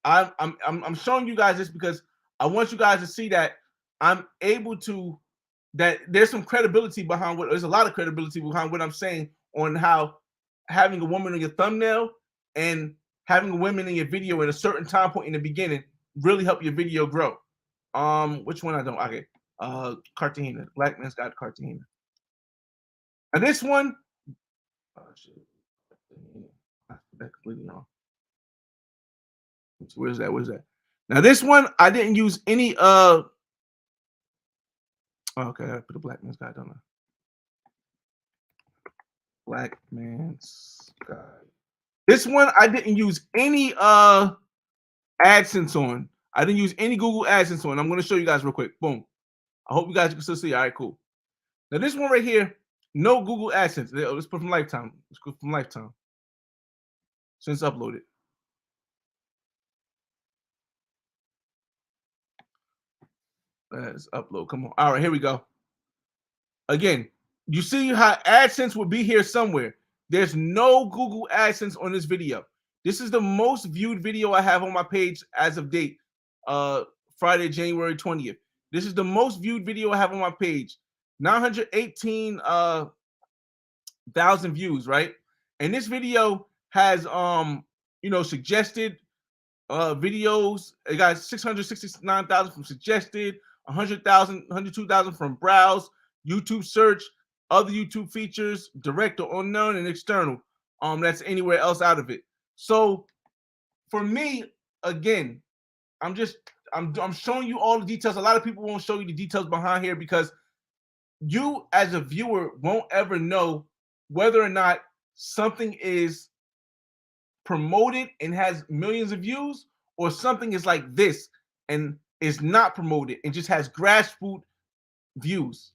I'm showing you guys this because I want you guys to see that I'm able to, that there's some credibility behind there's a lot of credibility behind what I'm saying on how having a woman on your thumbnail and having a woman in your video at a certain time point in the beginning really help your video grow. Which one I don't? Okay. Cartagena. Black man's got Cartagena. And this one, oh shit. That completely on. Where's that? Now this one, I didn't use any okay, I put a black man's guide on there. Black man's guide. This one I didn't use any AdSense on. I didn't use any Google AdSense on. I'm going to show you guys real quick. Boom. I hope you guys can still see. All right, cool. Now this one right here, no Google AdSense. Let's put from Lifetime. Let's go from Lifetime. Since uploaded. Let's upload. Come on. All right, here we go. Again, you see how AdSense would be here somewhere. There's no Google AdSense on this video. This is the most viewed video I have on my page as of date, Friday, January 20th. This is the most viewed video I have on my page. 918,000 views, right? And this video has suggested videos. It got 669,000 from suggested, 102,000 from browse, YouTube search, other YouTube features, direct or unknown, and external. That's anywhere else out of it. So for me, again, I'm showing you all the details. A lot of people won't show you the details behind here because you as a viewer won't ever know whether or not something is promoted and has millions of views or something is like this and is not promoted and just has grassroots views.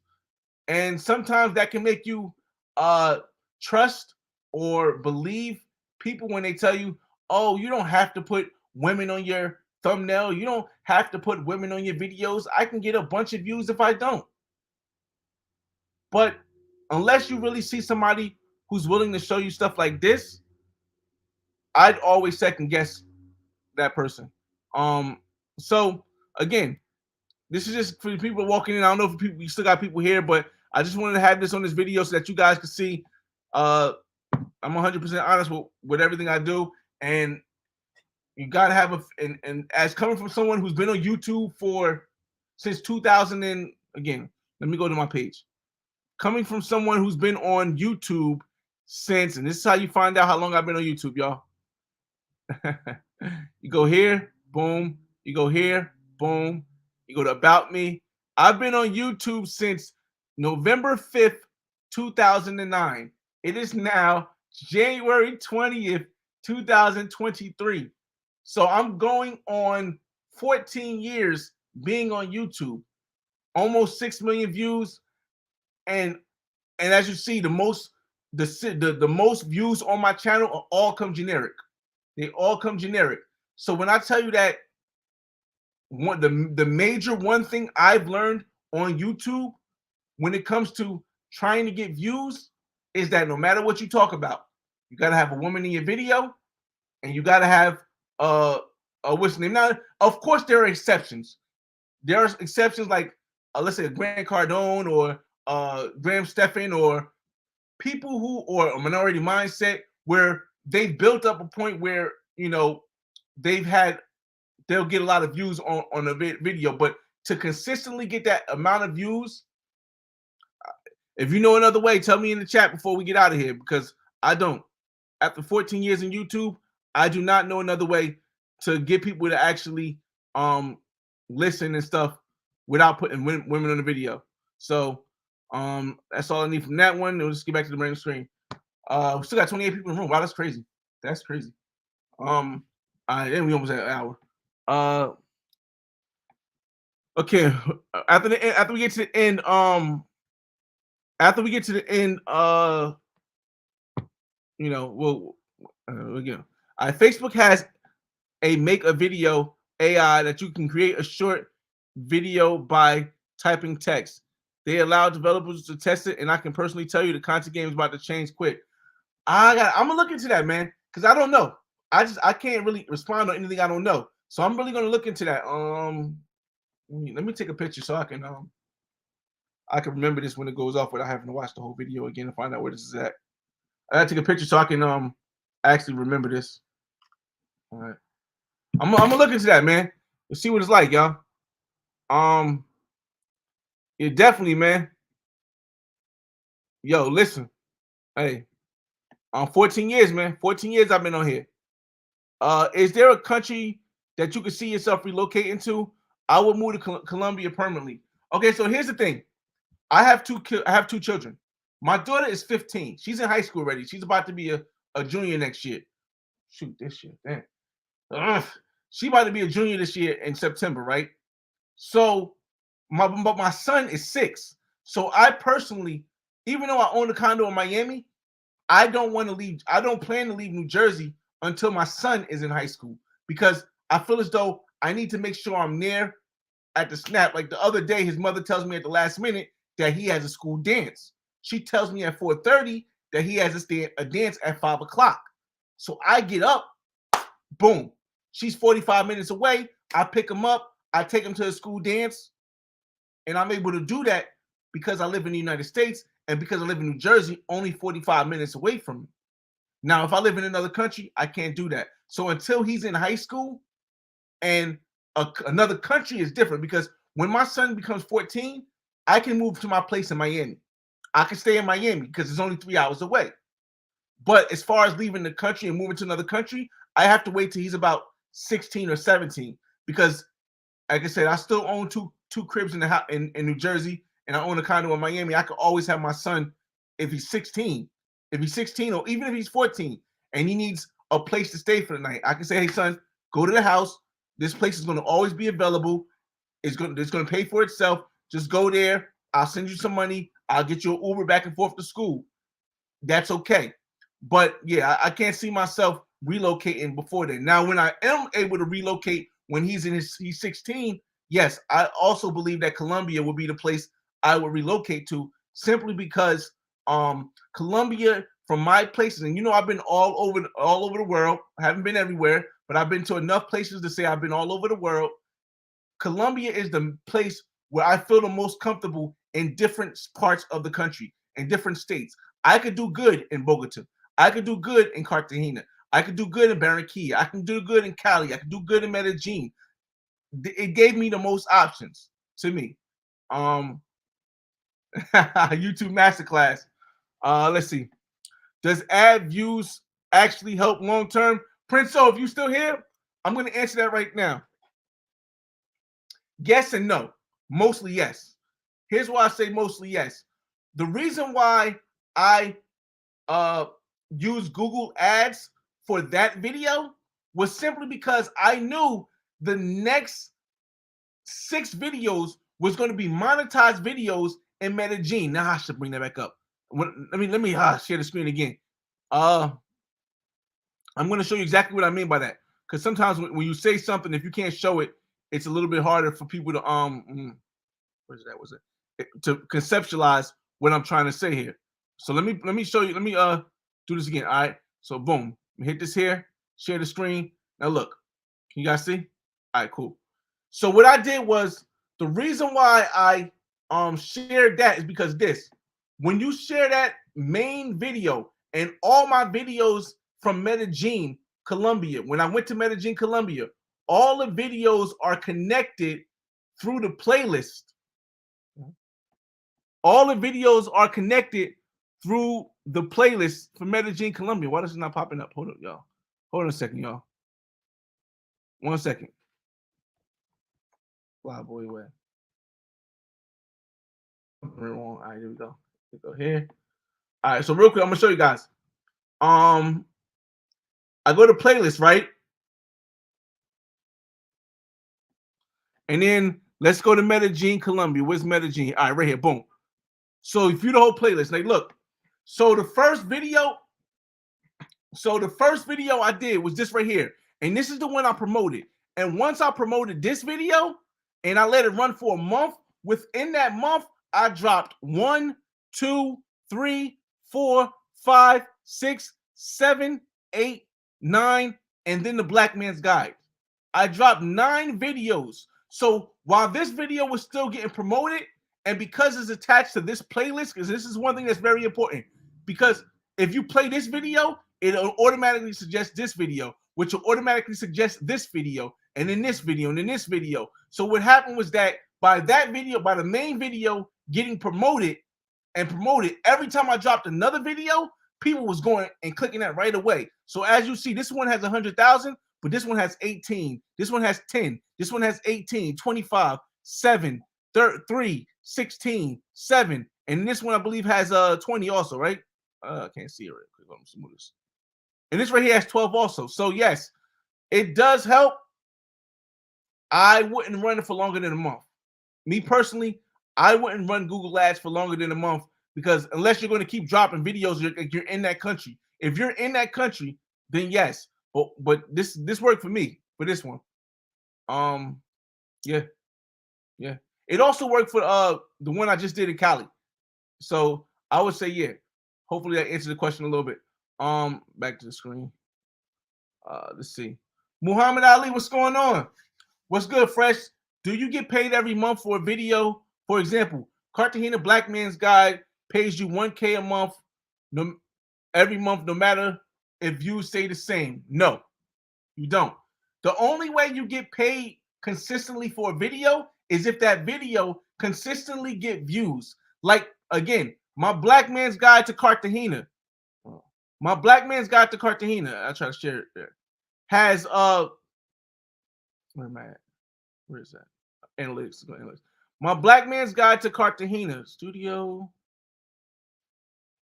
And sometimes that can make you trust or believe people when they tell you, oh, you don't have to put women on your thumbnail. You don't have to put women on your videos. I can get a bunch of views if I don't. But unless you really see somebody who's willing to show you stuff like this, I'd always second guess that person. So again, this is just for people walking in. I don't know if you still got people here, but I just wanted to have this on this video so that you guys can see. I'm 100% honest with everything I do, and you gotta have and as coming from someone who's been on YouTube since 2000 and again, let me go to my page. Coming from someone who's been on YouTube since, and this is how you find out how long I've been on YouTube, y'all. You go here, boom. You go here, boom. You go to About Me. I've been on YouTube since November 5th, 2009. It is now January 20th, 2023. So I'm going on 14 years being on YouTube. Almost 6 million views. And as you see, the most views on my channel all come generic. They all come generic. So when I tell you that the major one thing I've learned on YouTube when it comes to trying to get views is that no matter what you talk about, you gotta have a woman in your video, and you gotta have what's the name? Now, of course, there are exceptions. There are exceptions like let's say a Grant Cardone or Graham Stephan or people or a minority mindset where they've built up a point where they'll get a lot of views on a video, but to consistently get that amount of views, if you know another way, tell me in the chat before we get out of here, because I don't. After 14 years in YouTube, I do not know another way to get people to actually listen and stuff without putting women on the video. So That's all I need from that one. We'll just get back to the main screen. We still got 28 people in the room. Wow, that's crazy. That's crazy. All right, then we almost at an hour. Okay. After we get to the end, we'll again. Facebook has a make a video AI that you can create a short video by typing text. They allow developers to test it, and I can personally tell you the content game is about to change quick. I'm gonna look into that, man, because I don't know. I can't really respond on anything I don't know. So I'm really gonna look into that. Let me take a picture so I can remember this when it goes off without having to watch the whole video again and find out where this is at. I gotta take a picture so I can actually remember this. All right. I'm gonna look into that, man. Let's see what it's like, y'all. Yeah, definitely, man. Yo, listen. Hey, 14 years, man. 14 years I've been on here. Is there a country that you could see yourself relocating to? I would move to Colombia permanently. Okay, so here's the thing. I have two children. My daughter is 15. She's in high school already. She's about to be a junior next year. Shoot, this shit, damn. Ugh. She about to be a junior this year in September, right? So my son is 6. So I personally, even though I own a condo in Miami, I don't want to leave. I don't plan to leave New Jersey until my son is in high school, because I feel as though I need to make sure I'm there at the snap. Like the other day, his mother tells me at the last minute that he has a school dance. She tells me at 4:30 that he has a dance at 5 o'clock. So I get up, boom. She's 45 minutes away. I pick him up. I take him to the school dance. And I'm able to do that because I live in the United States, and because I live in New Jersey, only 45 minutes away from me. Now, if I live in another country, I can't do that. So until he's in high school, and another country is different, because when my son becomes 14, I can move to my place in Miami. I can stay in Miami because it's only 3 hours away. But as far as leaving the country and moving to another country, I have to wait till he's about 16 or 17, because, like I said, I still own two cribs in New Jersey, and I own a condo in Miami. I could always have my son if he's 16, or even if he's 14, and he needs a place to stay for the night. I can say, hey, son, go to the house. This place is going to always be available. It's going to pay for itself. Just go there. I'll send you some money. I'll get you an Uber back and forth to school. That's okay. But yeah, I can't see myself relocating before then. Now, when I am able to relocate when he's 16, yes, I also believe that Colombia would be the place I would relocate to, simply because Colombia, from my places, and I've been all over the world. I haven't been everywhere, but I've been to enough places to say I've been all over the world. Colombia is the place where I feel the most comfortable in different parts of the country, in different states. I could do good in Bogota. I could do good in Cartagena. I could do good in Barranquilla. I can do good in Cali. I can do good in Medellin. It gave me the most options to me. YouTube masterclass. Let's see. Does ad views actually help long term? Prince, if you still here, I'm going to answer that right now. Yes and no. Mostly yes. Here's why I say mostly yes. The reason why I use Google Ads for that video was simply because I knew the next 6 videos was going to be monetized videos in Medellin. Now I should bring that back up. Let me share the screen again. I'm going to show you exactly what I mean by that, because sometimes when you say something, if you can't show it, it's a little bit harder for people to to conceptualize what I'm trying to say here. So let me show you. Let me do this again. All right. So boom, hit this here. Share the screen. Now look. Can you guys see? All right, cool. So what I did was, the reason why I shared that is because when you share that main video and all my videos from Medellin, Colombia, when I went to Medellin, Colombia, all the videos are connected through the playlist. All the videos are connected through the playlist for Medellin, Colombia. Why is it not popping up? Hold up, y'all. Hold on a second, y'all. 1 second. Fly boy away. All right, here we go. Here. All right, so real quick, I'm gonna show you guys. I go to playlist, right? And then let's go to Medellin, Colombia. Where's Medellin? All right, right here. Boom. So if you the whole playlist, like look. So the first video I did was this right here. And this is the one I promoted. And once I promoted this video and I let it run for a month, within that month, I dropped 1, 2, 3, 4, 5, 6, 7, 8, 9, and then the Black Man's Guide. I dropped 9 videos. So while this video was still getting promoted, and because it's attached to this playlist, because this is one thing that's very important, because if you play this video, it'll automatically suggest this video, which will automatically suggest this video, and then this video, and then this video. So what happened was that by the main video getting promoted, every time I dropped another video, people was going and clicking that right away. So as you see, this one has 100,000, but this one has 18. This one has 10. This one has 18, 25, 7, 3, 16, 7. And this one, I believe, has 20 also, right? I can't see it right quick. Let me smooth this. And this right here has 12 also. So yes, it does help. I wouldn't run it for longer than a month. Me personally, I wouldn't run Google Ads for longer than a month, because unless you're going to keep dropping videos, you're in that country. If you're in that country, then yes. But this worked for me for this one. Yeah. It also worked for the one I just did in Cali. So I would say yeah. Hopefully that answered the question a little bit. Back to the screen. Let's see. Muhammad Ali, what's going on? What's good, Fresh? Do you get paid every month for a video? For example, Cartagena Black Man's Guide pays you $1K a month, every month, no matter if views stay the same. No, you don't. The only way you get paid consistently for a video is if that video consistently get views. Like, again, my Black Man's Guide to Cartagena. My Black Man's Guide to Cartagena. I'll try to share it there. Has where am I at? Where is that? Analytics. My Black Man's Guide to Cartagena studio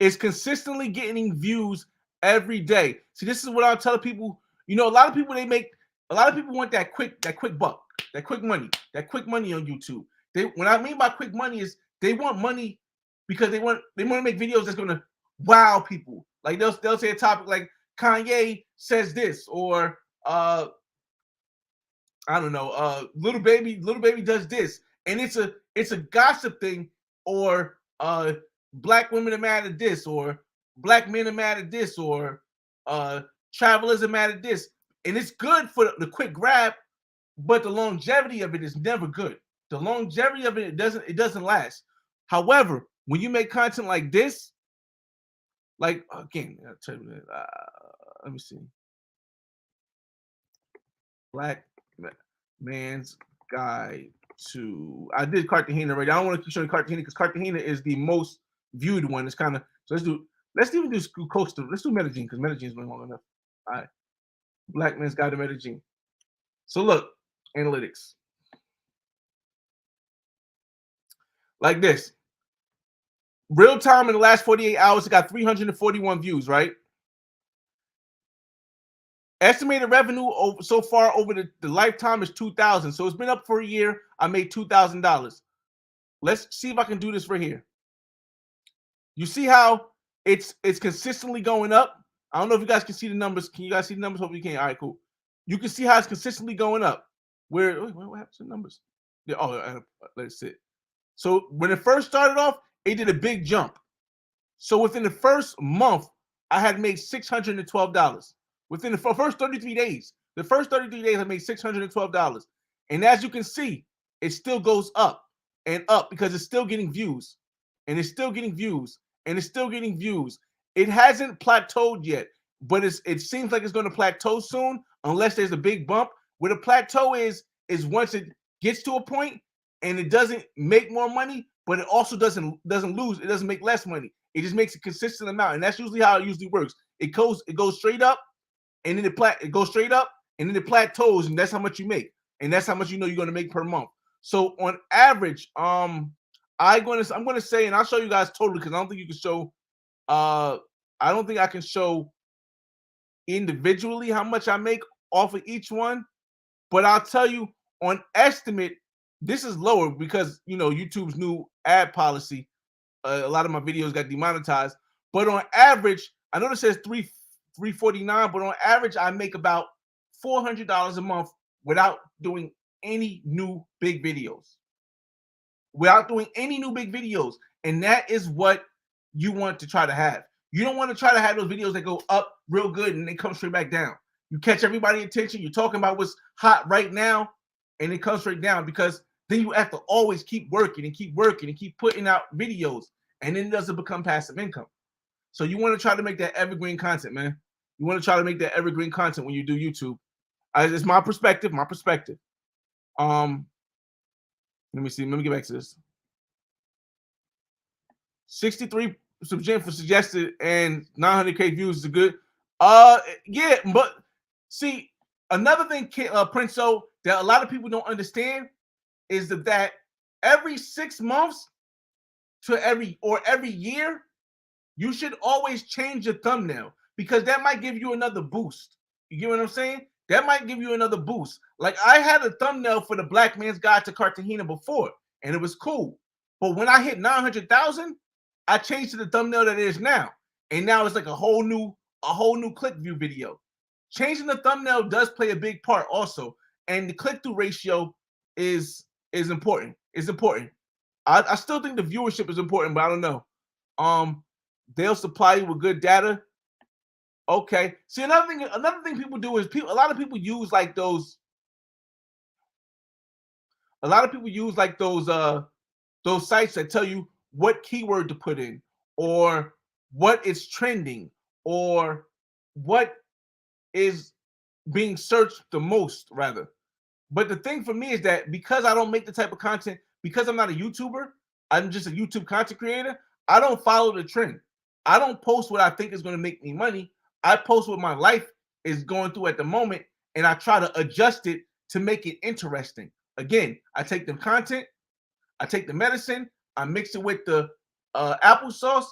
is consistently getting views every day. See, this is what I'll tell people. You know, a lot of people want that quick buck, that quick money on YouTube. What I mean by quick money is they want money because they want to make videos that's gonna wow people. Like they'll say a topic like Kanye says this, or I don't know, little baby does this, and it's a gossip thing, or black women are mad at this, or black men are mad at this, or travelers are mad at this, and it's good for the quick grab, but the longevity of it is never good. The longevity of it doesn't last. However, when you make content like this, like again, I'll tell you, let me see, Black Man's Guide to. I did Cartagena already. I don't want to keep showing Cartagena because Cartagena is the most viewed one. It's kind of so. Let's even do coastal. Let's do Medellin because Medellin's been long enough. All right, Black Man's Guide to Medellin. So look, analytics like this. Real time in the last 48 hours, it got 341 views. Right. Estimated revenue so far over the lifetime is $2,000. So it's been up for a year. I made $2,000. Let's see if I can do this right here. You see how it's consistently going up? I don't know if you guys can see the numbers. Can you guys see the numbers? Hopefully you can. All right, cool. You can see how it's consistently going up. What happened to the numbers? Yeah, let's see. So when it first started off, it did a big jump. So within the first month, I had made $612. Within the first 33 days, I made $612. And as you can see, it still goes up and up because it's still getting views. And it's still getting views. And it's still getting views. It hasn't plateaued yet, but it seems like it's going to plateau soon unless there's a big bump. Where the plateau is once it gets to a point and it doesn't make more money, but it also doesn't lose. It doesn't make less money. It just makes a consistent amount. And that's usually how it usually works. It goes straight up. And then it goes straight up, and then it plateaus, and that's how much you make, and that's how much you know you're going to make per month. So on average, I I'm gonna say, and I'll show you guys totally because I don't think you can show. I don't think I can show individually how much I make off of each one, but I'll tell you on estimate, this is lower because YouTube's new ad policy. A lot of my videos got demonetized, but on average, I know it says 349, but on average, I make about $400 a month without doing any new big videos. Without doing any new big videos, and that is what you want to try to have. You don't want to try to have those videos that go up real good and they come straight back down. You catch everybody's attention. You're talking about what's hot right now, and it comes straight down because then you have to always keep working and keep working and keep putting out videos, and then it doesn't become passive income. So you want to try to make that evergreen content, man. You want to try to make that evergreen content when you do YouTube. It's my perspective. My perspective. Let me see. Let me get back to this. 63 for suggested and 900K views is good. Yeah, but see, another thing, Prince, so that a lot of people don't understand is that every 6 months to every year, you should always change your thumbnail because that might give you another boost. You get what I'm saying? That might give you another boost. Like I had a thumbnail for the Black Man's Guide to Cartagena before, and it was cool. But when I hit 900,000, I changed to the thumbnail that it is now, and now it's like a whole new click view video. Changing the thumbnail does play a big part also, and the click through ratio is important. It's important. I still think the viewership is important, but I don't know. They'll supply you with good data. Okay. See, another thing people do is a lot of people use like those. A lot of people use like those sites that tell you what keyword to put in, or what is trending, or what is being searched the most, rather. But the thing for me is that because I don't make the type of content, because I'm not a YouTuber, I'm just a YouTube content creator, I don't follow the trend. I don't post what I think is going to make me money. I post what my life is going through at the moment, and I try to adjust it to make it interesting. Again, I take the content, I take the medicine, I mix it with the applesauce,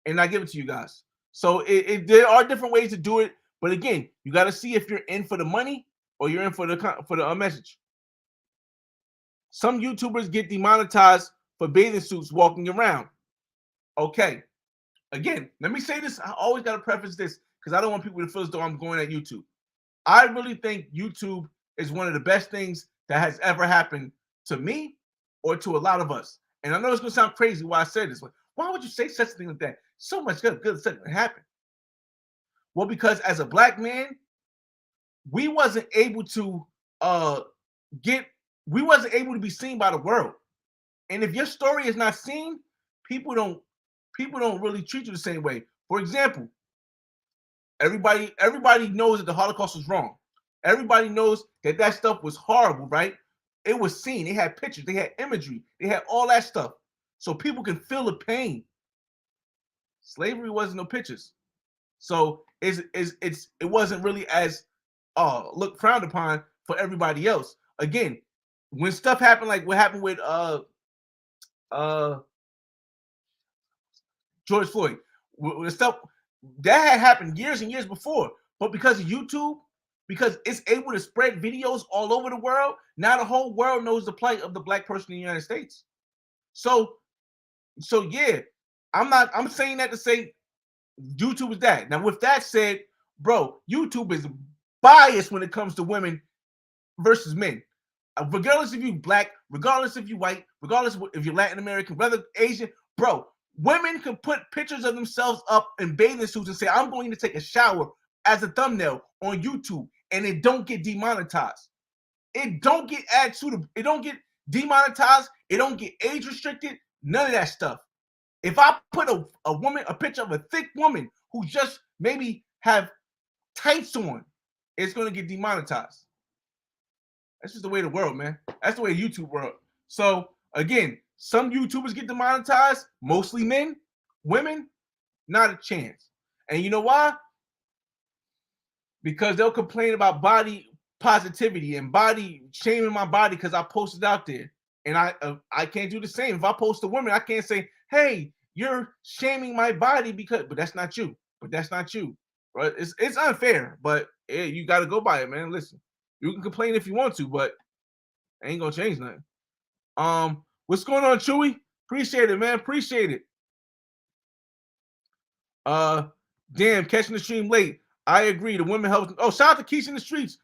and I give it to you guys. So there are different ways to do it, but again, you got to see if you're in for the money or you're in for the message. Some YouTubers get demonetized for bathing suits walking around. Okay. Again, let me say this. I always got to preface this because I don't want people to feel as though I'm going at YouTube. I really think YouTube is one of the best things that has ever happened to me or to a lot of us. And I know it's going to sound crazy why I said this. Like, why would you say such a thing like that? So much good stuff can happen. Well, because as a Black man, we wasn't able to be seen by the world. And if your story is not seen, people don't really treat you the same way. For example, everybody knows that the Holocaust was wrong. Everybody knows that stuff was horrible, right? It was seen. They had pictures, they had imagery, they had all that stuff. So people can feel the pain. Slavery wasn't no pictures. So it wasn't really as looked frowned upon for everybody else. Again, when stuff happened like what happened with George Floyd, with stuff that had happened years and years before, but because of YouTube, because it's able to spread videos all over the world, now the whole world knows the plight of the Black person in the United States. So yeah, I'm saying that to say YouTube is that. Now, with that said, bro, YouTube is biased when it comes to women versus men. Regardless if you Black, regardless if you white, regardless if you're Latin American, whether Asian, bro, women can put pictures of themselves up in bathing suits and say, I'm going to take a shower as a thumbnail on YouTube, and it don't get demonetized. It don't get it don't get demonetized, it don't get age restricted, none of that stuff. If I put a picture of a thick woman who just maybe have tights on, it's going to get demonetized. That's just the way of the world, man. That's the way of YouTube world. So again, some YouTubers get demonetized, mostly men. Women, not a chance. And you know why? Because they'll complain about body positivity and body shaming my body because I posted out there. and I can't do the same. If I post a woman, I can't say, "Hey, you're shaming my body because," but that's not you. But that's not you, right? It's unfair, but you got to go by it, man. Listen, you can complain if you want to, but it ain't gonna change nothing. What's going on, Chewy? Appreciate it, man. Appreciate it. Damn, catching the stream late. I agree. The women help. Oh, shout out to Keisha in the streets.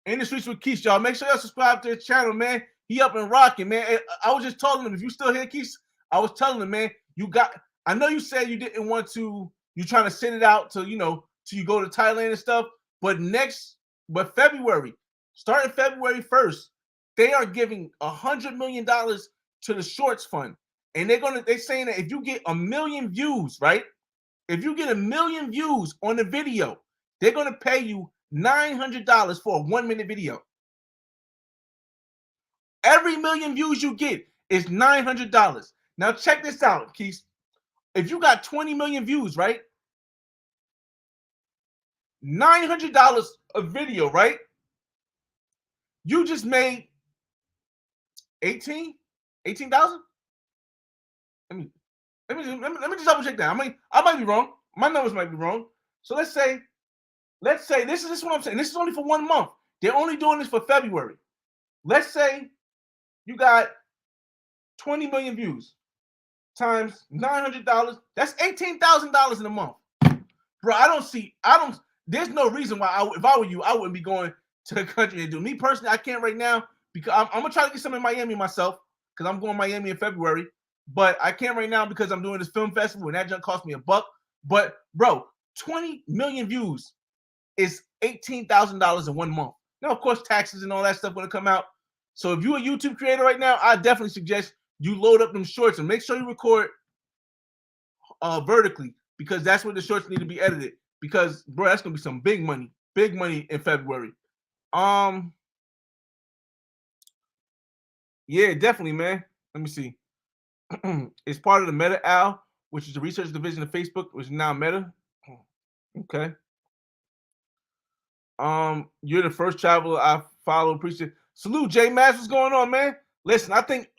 In the streets with Keisha, y'all. Make sure y'all subscribe to his channel, man. He up and rocking, man. I was just telling him, if you still here, Keisha, I was telling him, man, I know you said you didn't want to, you trying to send it out to, till you go to Thailand and stuff. But February, starting February 1st, they are giving $100 million to the Shorts Fund. And they're saying that if you get 1 million views, right? If you get 1 million views on the video, they're going to pay you $900 for a 1-minute video. Every 1 million views you get is $900. Now check this out, Keith. If you got 20 million views, right? $900 a video, right? You just made 18,000. Let me just double check that. I might be wrong. My numbers might be wrong. So let's say this is what I'm saying. This is only for 1 month. They're only doing this for February. Let's say you got 20 million views times $900. That's $18,000 in a month, bro. There's no reason why if I were you, I wouldn't be going to the country and do. Me personally, I can't right now because I'm gonna try to get some in Miami myself because I'm going to Miami in February. But I can't right now because I'm doing this film festival and that junk cost me $1. But bro, 20 million views is $18,000 in 1 month. Now, of course, taxes and all that stuff gonna come out. So if you're a YouTube creator right now, I definitely suggest you load up them shorts and make sure you record vertically because that's where the shorts need to be edited. Because bro, that's gonna be some big money in February. Yeah, definitely, man. Let me see. It's part of the Meta Al, which is the research division of Facebook, which is now Meta. Okay. You're the first traveler I follow. Appreciate. Salute, J Mass. What's going on, man? Listen, I think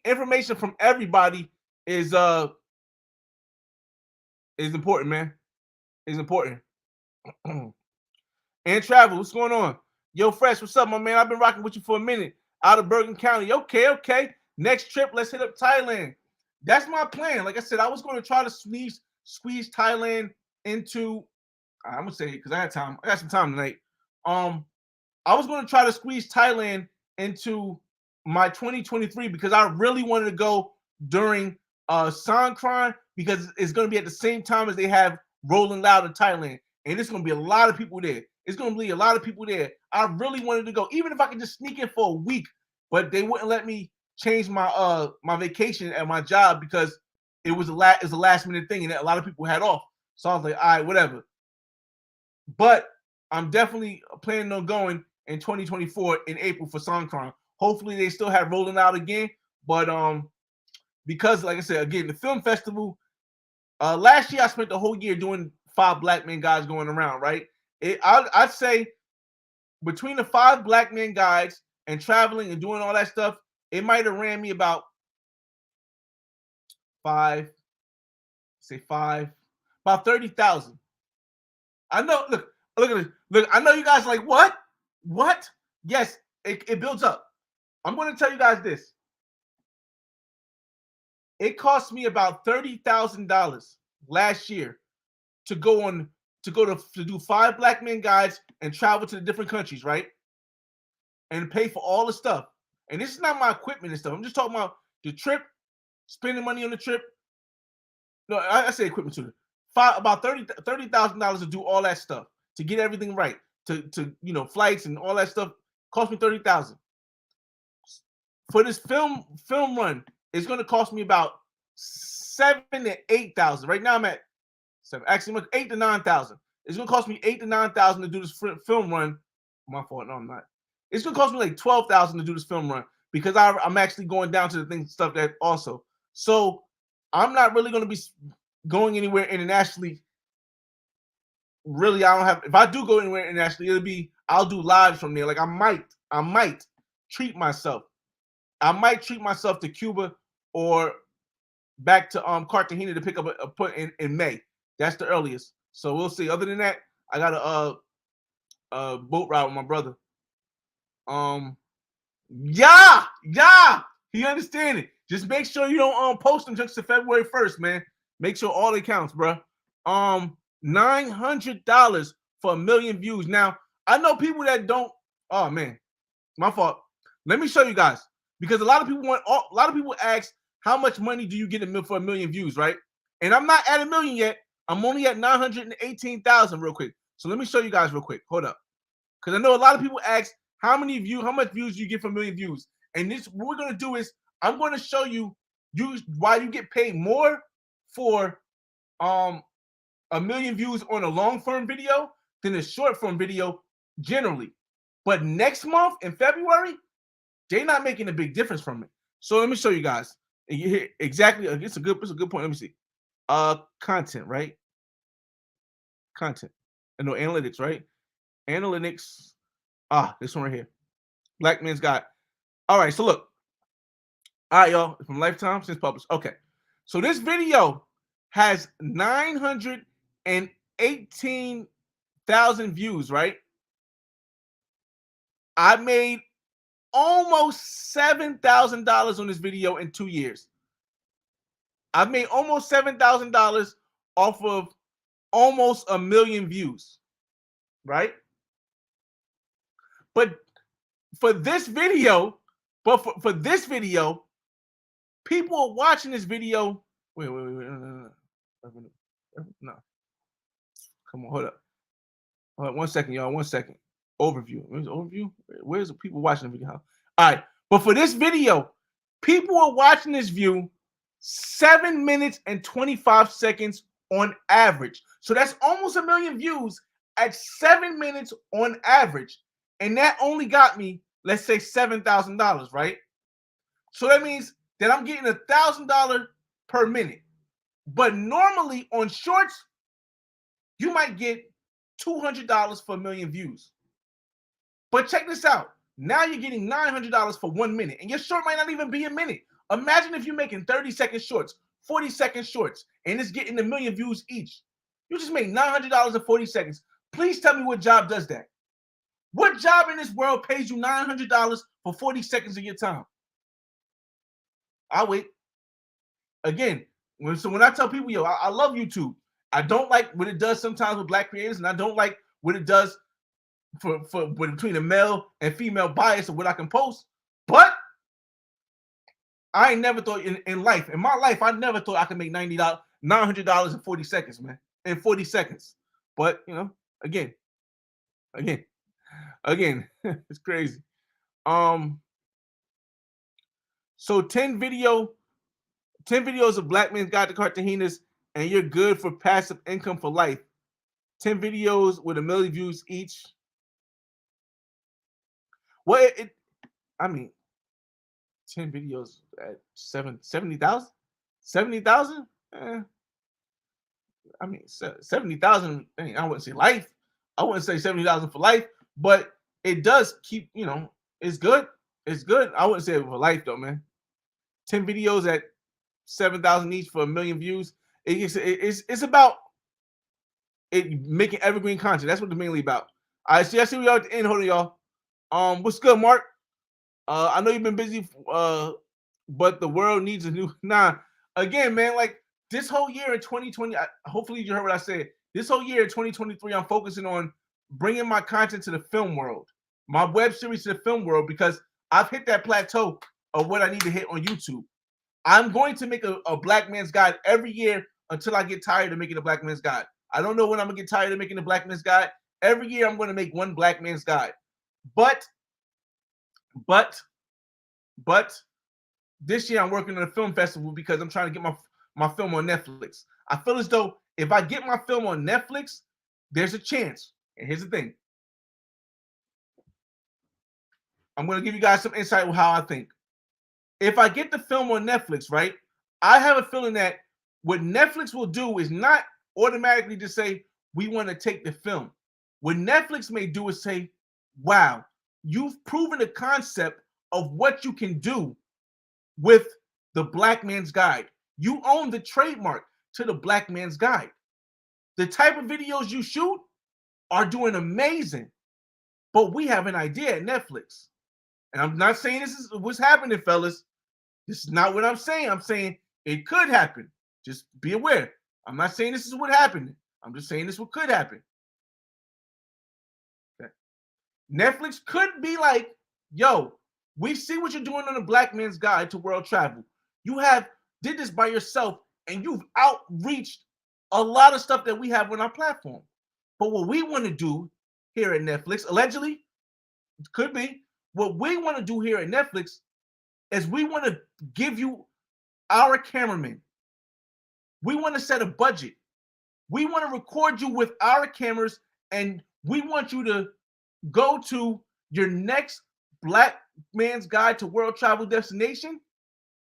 information from everybody is important, man. Is important. And travel. What's going on? Yo, Fresh, what's up, my man? I've been rocking with you for a minute. Out of Bergen County. Okay. Next trip, let's hit up Thailand. That's my plan. Like I said, I was going to try to squeeze Thailand into. I'm gonna say because I had time. I got some time tonight. I was going to try to squeeze Thailand into my 2023 because I really wanted to go during Songkran because it's going to be at the same time as they have Rolling Loud in Thailand, and it's going to be a lot of people there. It's going to be a lot of people there. I really wanted to go, even if I could just sneak in for a week, but they wouldn't let me change my my vacation at my job because it was a last minute thing, and a lot of people had off. So I was like, all right, whatever. But I'm definitely planning on going in 2024 in April for Songkran. Hopefully they still have Rolling Out again, but because like I said again, the film festival. Last year I spent the whole year doing 5 black men guides going around. Right, I'd say between the 5 black men guides and traveling and doing all that stuff, it might have ran me about about 30,000. I know. Look at this. Look, I know you guys are like, what? Yes, it builds up. I'm going to tell you guys this. It cost me about $30,000 last year to do 5 black men guides and travel to the different countries, right? And pay for all the stuff. And this is not my equipment and stuff. I'm just talking about the trip, spending money on the trip. No, I say equipment too. About $30,000 to do all that stuff, to get everything right, to flights and all that stuff. Cost me $30,000. For this film run, it's going to cost me about $7,000 to $8,000. Right now I'm at 7. Actually, $8,000 to $9,000. It's going to cost me $8,000 to $9,000 to do this film run. My fault. No, I'm not. It's going to cost me like $12,000 to do this film run because I'm actually going down to the stuff that also. So I'm not really going to be going anywhere internationally. Really, I don't have. If I do go anywhere internationally, I'll do lives from there. Like I might treat myself I might treat myself to Cuba or back to Cartagena to pick up a put in May. That's the earliest. So we'll see. Other than that, I got a boat ride with my brother. Yeah, you understand it. Just make sure you don't post them just to February 1st, man. Make sure all it counts, bro. $900 for 1,000,000 views. Now, I know people that don't. Oh man, my fault. Let me show you guys because a lot of people ask how much money do you get for 1,000,000 views, right? And I'm not at 1,000,000 yet. I'm only at 918,000 real quick. So let me show you guys real quick. Hold up, because I know a lot of people ask how much views do you get for 1,000,000 views? And this, what we're gonna do is I'm going to show you why you get paid more for 1,000,000 views on a long form video than a short form video generally. But next month in February, they're not making a big difference from it. So let me show you guys. And you hear exactly. It's a good point. Let me see. Content, right? Content. I know analytics, right? Analytics. This one right here. Black Man's Guide. All right, so look. All right, y'all. From Lifetime since published. Okay. So this video has 918,000 views, right? I made almost $7,000 on this video in 2 years. I've made almost $7,000 off of almost 1,000,000 views, right? But for this video, people are watching this video. Wait, no. Come on, hold up. 1 second, y'all. 1 second. Overview. Where's the overview? Where's the people watching the video? All right, but for this video, people are watching this view 7 minutes and 25 seconds on average. So that's almost 1,000,000 views at 7 minutes on average. And that only got me, let's say, $7,000, right? So that means that I'm getting $1,000 per minute. But normally on shorts, you might get $200 for 1,000,000 views. But check this out. Now you're getting $900 for 1 minute. And your short might not even be a minute. Imagine if you're making 30-second shorts, 40-second shorts, and it's getting 1,000,000 views each. You just made $900 in 40 seconds. Please tell me what job does that. What job in this world pays you $900 for 40 seconds of your time? I'll wait. Again, when I tell people, yo, I love YouTube. I don't like what it does sometimes with black creators, and I don't like what it does for between the male and female bias of what I can post. But I ain't never thought in my life, I never thought I could make $900 in 40 seconds, man. In 40 seconds. But again, it's crazy. So 10 videos of Black Man's Guide to Cartagenas, and you're good for passive income for life. 10 videos with 1,000,000 views each. Well, 10 videos at 70,000? 70,000? 70,000. I wouldn't say life. I wouldn't say 70,000 for life, but it does keep, it's good. It's good. I wouldn't say it for life though, man. 10 videos at 7,000 each for 1,000,000 views. It's about it making evergreen content. That's what it's mainly about. All right, so I see we are at the end. Hold on, y'all. What's good, Mark? I know you've been busy, but the world needs a new. Again, man, like this whole year in 2020, hopefully you heard what I said. This whole year in 2023, I'm focusing on bringing my content to the film world, my web series to the film world, because I've hit that plateau of what I need to hit on YouTube. I'm going to make a Black Man's Guide every year until I get tired of making a Black Man's Guide. I don't know when I'm going to get tired of making a Black Man's Guide. Every year I'm going to make one Black Man's Guide. But this year I'm working on a film festival because I'm trying to get my film on Netflix. I feel as though if I get my film on Netflix, there's a chance. And here's the thing. I'm going to give you guys some insight on how I think. If I get the film on Netflix, right, I have a feeling that what Netflix will do is not automatically just say, we want to take the film. What Netflix may do is say, wow, you've proven the concept of what you can do with the Black Man's Guide. You own the trademark to the Black Man's Guide. The type of videos you shoot are doing amazing. But we have an idea at Netflix. And I'm not saying this is what's happening, fellas. This is not what I'm saying. I'm saying it could happen. Just be aware. I'm not saying this is what happened. I'm just saying this is what could happen. Okay. Netflix could be like, yo, we see what you're doing on the Black Man's Guide to World Travel. You have did this by yourself, and you've outreached a lot of stuff that we have on our platform. But what we want to do here at Netflix, allegedly, could be, what we want to do here at Netflix is we want to give you our cameraman. We want to set a budget. We want to record you with our cameras, and we want you to go to your next Black Man's Guide to World Travel destination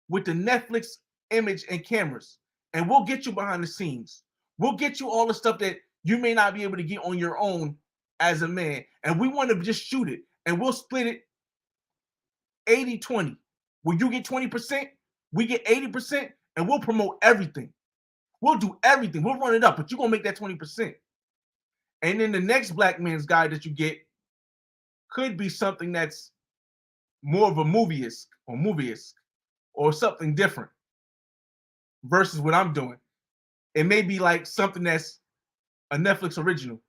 with the Netflix image and cameras. And we'll get you behind the scenes. We'll get you all the stuff that you may not be able to get on your own as a man. And we want to just shoot it. And we'll split it 80-20. Where you get 20%, we get 80%, and we'll promote everything. We'll do everything. We'll run it up, but you're going to make that 20%. And then the next Black Man's Guide that you get could be something that's more of a movie-esque or something different versus what I'm doing. It may be like something that's a Netflix original.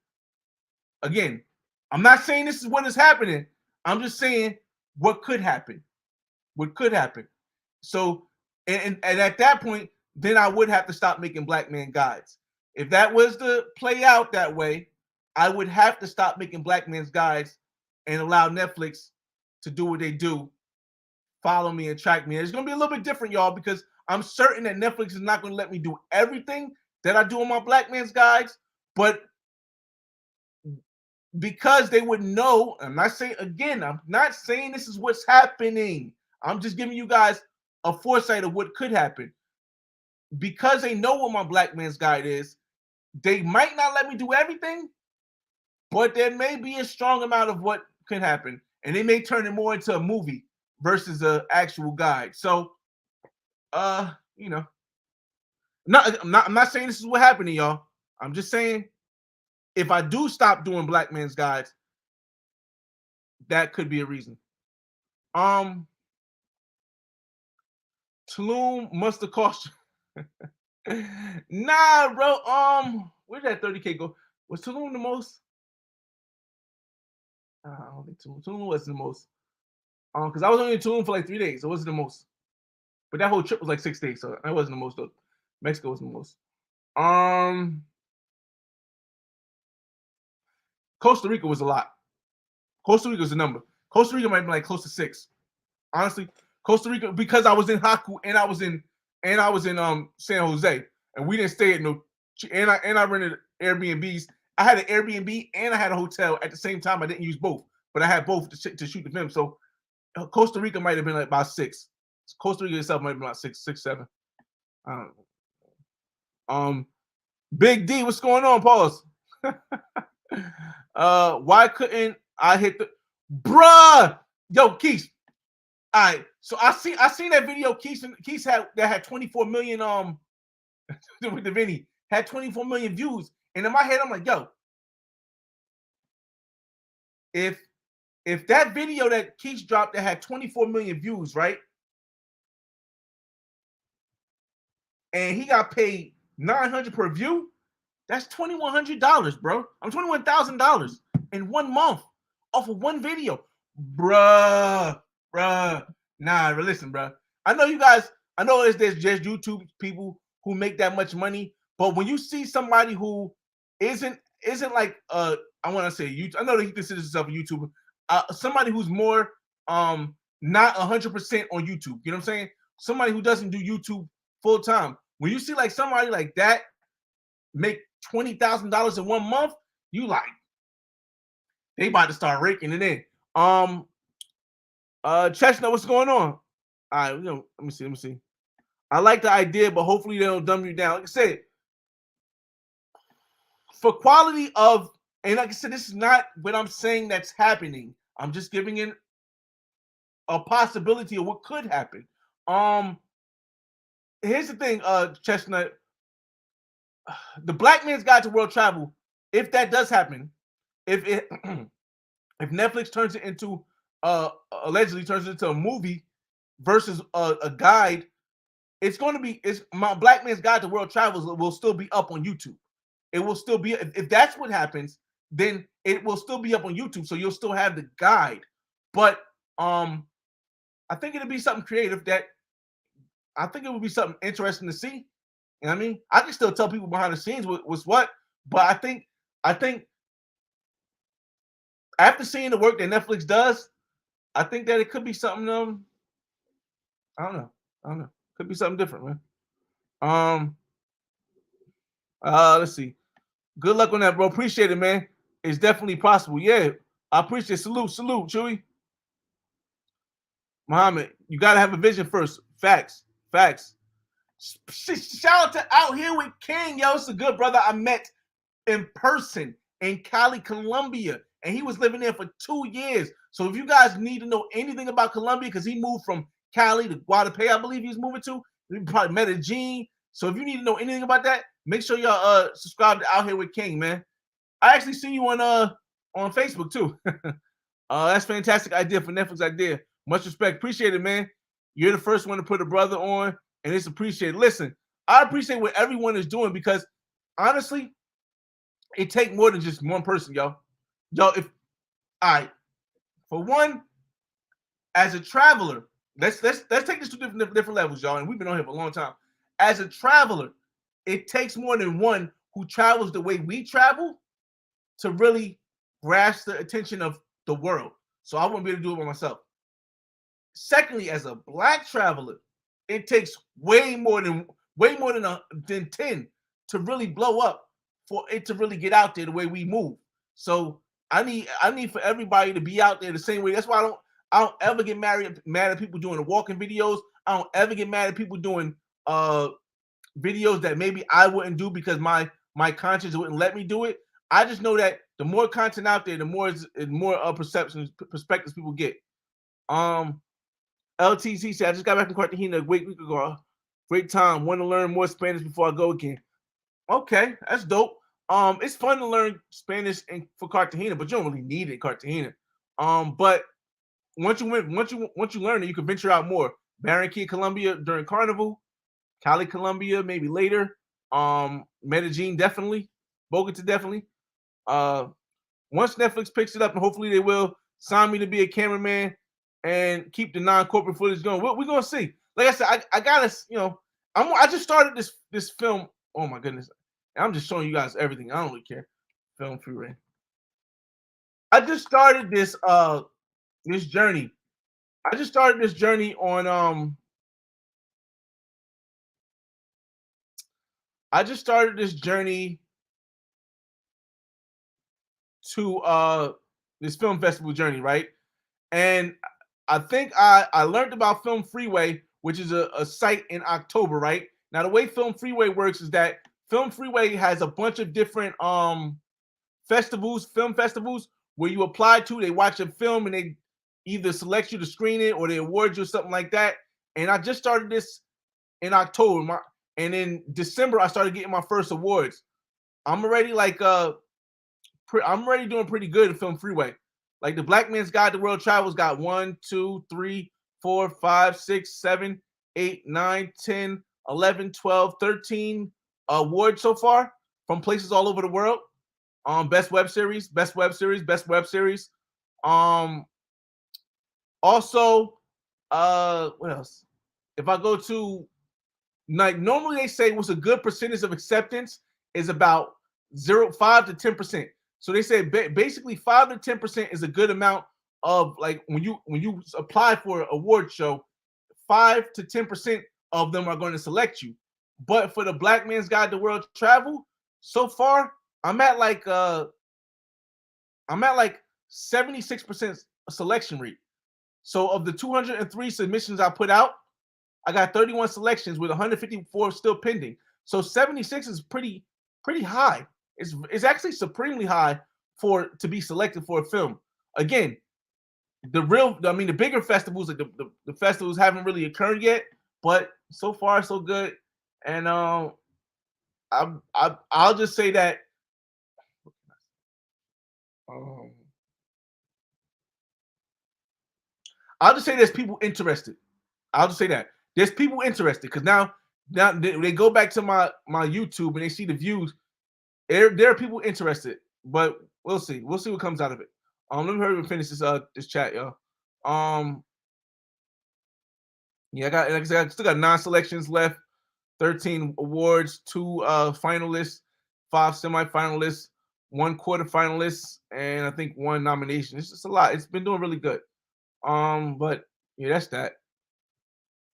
Again, I'm not saying this is what is happening. I'm just saying what could happen. What could happen. So, and at that point, then I would have to stop making Black Man Guides. If that was to play out that way, I would have to stop making Black Man's Guides and allow Netflix to do what they do, follow me and track me. It's going to be a little bit different, y'all, because I'm certain that Netflix is not going to let me do everything that I do on my Black Man's Guides, but because they would know, I'm not saying this is what's happening. I'm just giving you guys a foresight of what could happen. Because they know what my Black Man's Guide is, they might not let me do everything, but there may be a strong amount of what could happen. And they may turn it more into a movie versus an actual guide. So, I'm not saying this is what happened to y'all. I'm just saying if I do stop doing Black Man's Guides, that could be a reason. Tulum must have cost you. Nah, bro. Where did that 30K go? Was Tulum the most? I don't think Tulum wasn't the most. Because I was only in Tulum for like 3 days. So it wasn't the most. But that whole trip was like 6 days, so that wasn't the most though. Mexico was the most. Costa Rica was a lot. Costa Rica was the number. Costa Rica might be like close to 6. Honestly, Costa Rica, because I was in Haku and I was in San Jose, and we didn't stay at no. And I rented Airbnbs. I had an Airbnb and I had a hotel at the same time. I didn't use both, but I had both to shoot the film. So Costa Rica might have been like about 6. Costa Rica itself might have been about 6, 7. I don't know. Big D, what's going on? Pause. Why couldn't I hit the bruh? Yo, Keith. All right, so I seen that video Keith had that had 24 million with the Vinny had 24 million views, and in my head I'm like, yo, if that video that Keith dropped that had 24 million views, right, and he got paid $900 per view, that's $2,100, bro. I'm $21,000 in 1 month off of one video, bruh. Nah, listen, bruh. I know there's just YouTube people who make that much money, but when you see somebody who isn't like I want to say I know that he considers himself a YouTuber, somebody who's more not 100% on YouTube. You know what I'm saying? Somebody who doesn't do YouTube full time. When you see like somebody like that make $20,000 in 1 month, you like they about to start raking it in. Chestnut, what's going on? All right, let me see. I like the idea, but hopefully they don't dumb you down. Like I said, for quality of, and like I said, this is not what I'm saying that's happening. I'm just giving it a possibility of what could happen. Here's the thing, Chestnut. The Black Man's Guide to World Travel, if that does happen, if it if Netflix turns it into allegedly turns it into a movie versus a guide, it's going to be my Black Man's Guide to World Travels will still be up on YouTube. It will still be, if that's what happens, then it will still be up on YouTube, so you'll still have the guide. But I think it'll be something creative that I think it would be something interesting to see. You know what I mean? I can still tell people behind the scenes was what, but I think after seeing the work that Netflix does, I think that it could be something. I don't know. Could be something different, man. Let's see. Good luck on that, bro. Appreciate it, man. It's definitely possible. Yeah, I appreciate it. Salute, Chewy. Muhammad, you gotta have a vision first. Facts. Shout out to Out Here with King. Yo, it's a good brother I met in person in Cali, Colombia, and he was living there for 2 years. So if you guys need to know anything about Colombia, because he moved from Cali to Guadalupe, I believe he's moving to. You probably Medellin. So if you need to know anything about that, make sure y'all subscribe to Out Here with King, man. I actually see you on Facebook too. That's fantastic idea for Netflix idea. Much respect. Appreciate it, man. You're the first one to put a brother on, and it's appreciated. Listen, I appreciate what everyone is doing because honestly, it takes more than just one person, yo. If all right, for one, as a traveler, let's take this to different levels, y'all. And we've been on here for a long time. As a traveler, it takes more than one who travels the way we travel to really grasp the attention of the world. So I wouldn't be able to do it by myself. Secondly, as a Black traveler, it takes way more than 10 to really blow up for it to really get out there the way we move. So I need for everybody to be out there the same way. That's why I don't ever get mad at people doing the walking videos. I don't ever get mad at people doing videos that maybe I wouldn't do because my conscience wouldn't let me do it. I just know that the more content out there, the more perspectives people get. LTC said, I just got back from Cartagena a week ago. Great time. Want to learn more Spanish before I go again. Okay, that's dope. It's fun to learn Spanish for Cartagena, but you don't really need it in Cartagena. But once you learn it, you can venture out more. Barranquilla, Colombia during Carnival, Cali, Colombia, maybe later. Medellin, definitely. Bogota, definitely. Once Netflix picks it up, and hopefully they will sign me to be a cameraman and keep the non-corporate footage going. We're gonna see. Like I said, I gotta, I just started this film. Oh my goodness, I'm just showing you guys everything. I don't really care. Film free reign. I just started this this journey. I just started this journey on I just started this journey to this film festival journey, right? And I think I learned about Film Freeway, which is a site in October, right? Now the way Film Freeway works is that Film Freeway has a bunch of different film festivals where you apply to, they watch a film and they either select you to screen it or they award you or something like that. And I just started this in October, and in December I started getting my first awards. I'm already doing pretty good in Film Freeway. Like the Black Man's Guide to World Travel's got 1, 2, 3, 4, 5, 6, 7, 8, 9, 10, 11, 12, 13 awards so far from places all over the world. Best web series. Also, what else? If I go to, like, normally they say what's a good percentage of acceptance is about 5 to 10%. So they say basically 5 to 10% is a good amount of, like, when you apply for an award show, 5 to 10% of them are going to select you. But for the Black Man's Guide to World Travel, so far I'm at like 76% selection rate. So of the 203 submissions I put out, I got 31 selections with 154 still pending. So 76 is pretty high. It's actually supremely high to be selected for a film. Again, the bigger festivals, like the festivals haven't really occurred yet. but so far so good. And I'll just say that um, I'll just say there's people interested. I'll just say that there's people interested because now they go back to my YouTube and they see the views. There are people interested, but we'll see. We'll see what comes out of it. Let me hurry and finish this chat, y'all. Yeah, I got like I said, I still got 9 selections left, 13 awards, 2 finalists, 5 semifinalists, 1 quarterfinalist, and I think 1 nomination. It's just a lot. It's been doing really good. But yeah, that's that.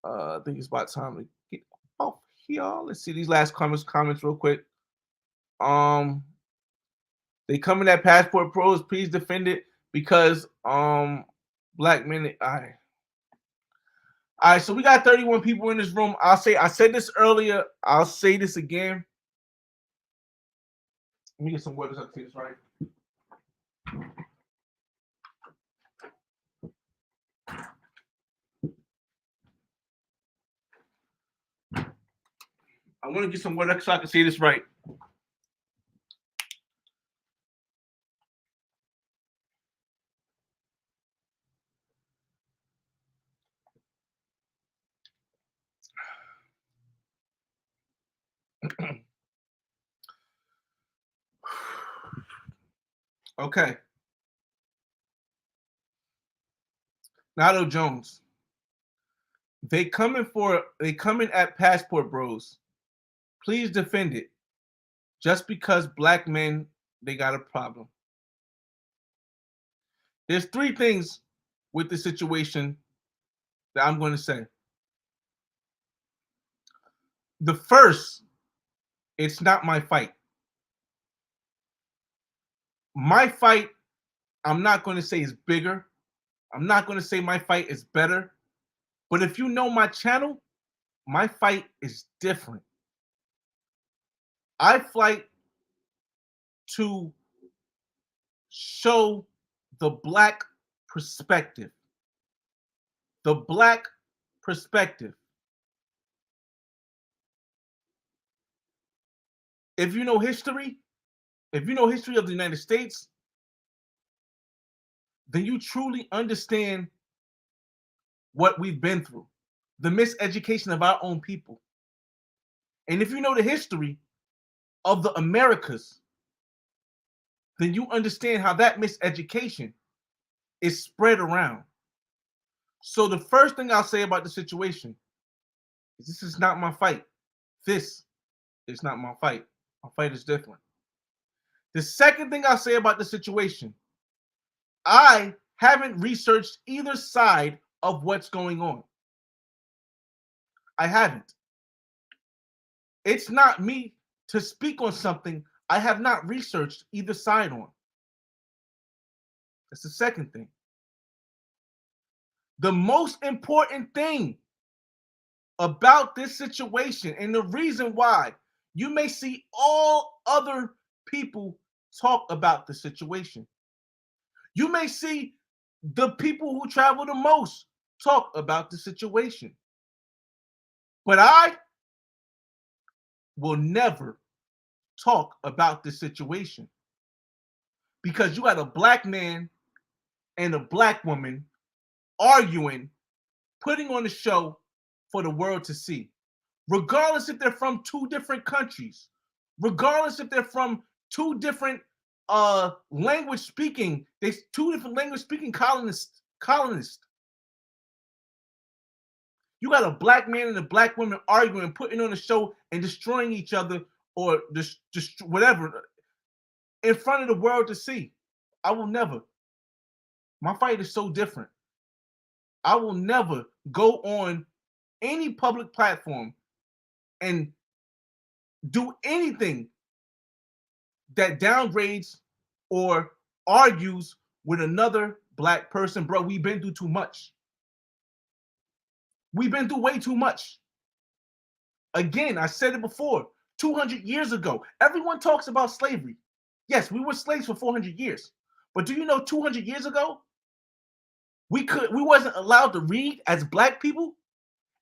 I think it's about time to get off here. Let's see these last comments real quick. They come in at Passport Pros. Please defend it because black men. All right, so we got 31 people in this room. I said this earlier. I'll say this again. Let me get some words up to this right. I want to get some words so I can say this right. Okay. Nato Jones. They coming at Passport Bros. Please defend it. Just because black men, they got a problem. There's 3 things with the situation that I'm going to say. The first, it's not my fight. My fight, I'm not going to say is bigger. I'm not going to say my fight is better. But if you know my channel, my fight is different. I fight to show the black perspective. The black perspective. If you know history of the United States, then you truly understand what we've been through, the miseducation of our own people. And if you know the history of the Americas, then you understand how that miseducation is spread around. So the first thing I'll say about the situation is this is not my fight. This is not my fight. My fight is different. The second thing I'll say about the situation, I haven't researched either side of what's going on. I haven't. It's not me to speak on something I have not researched either side on. That's the second thing. The most important thing about this situation, and the reason why you may see all other people talk about the situation, you may see the people who travel the most talk about the situation, but I will never talk about this situation because you got a black man and a black woman arguing, putting on a show for the world to see, regardless if they're from 2 different countries, regardless if they're from 2 different language speaking colonists. You got a black man and a black woman arguing, putting on a show and destroying each other or just whatever in front of the world to see. I will never. My fight is so different. I will never go on any public platform and do anything that downgrades or argues with another black person. Bro, we've been through too much. We've been through way too much. Again, I said it before, 200 years ago, everyone talks about slavery. Yes, we were slaves for 400 years. But do you know 200 years ago, we wasn't allowed to read as black people?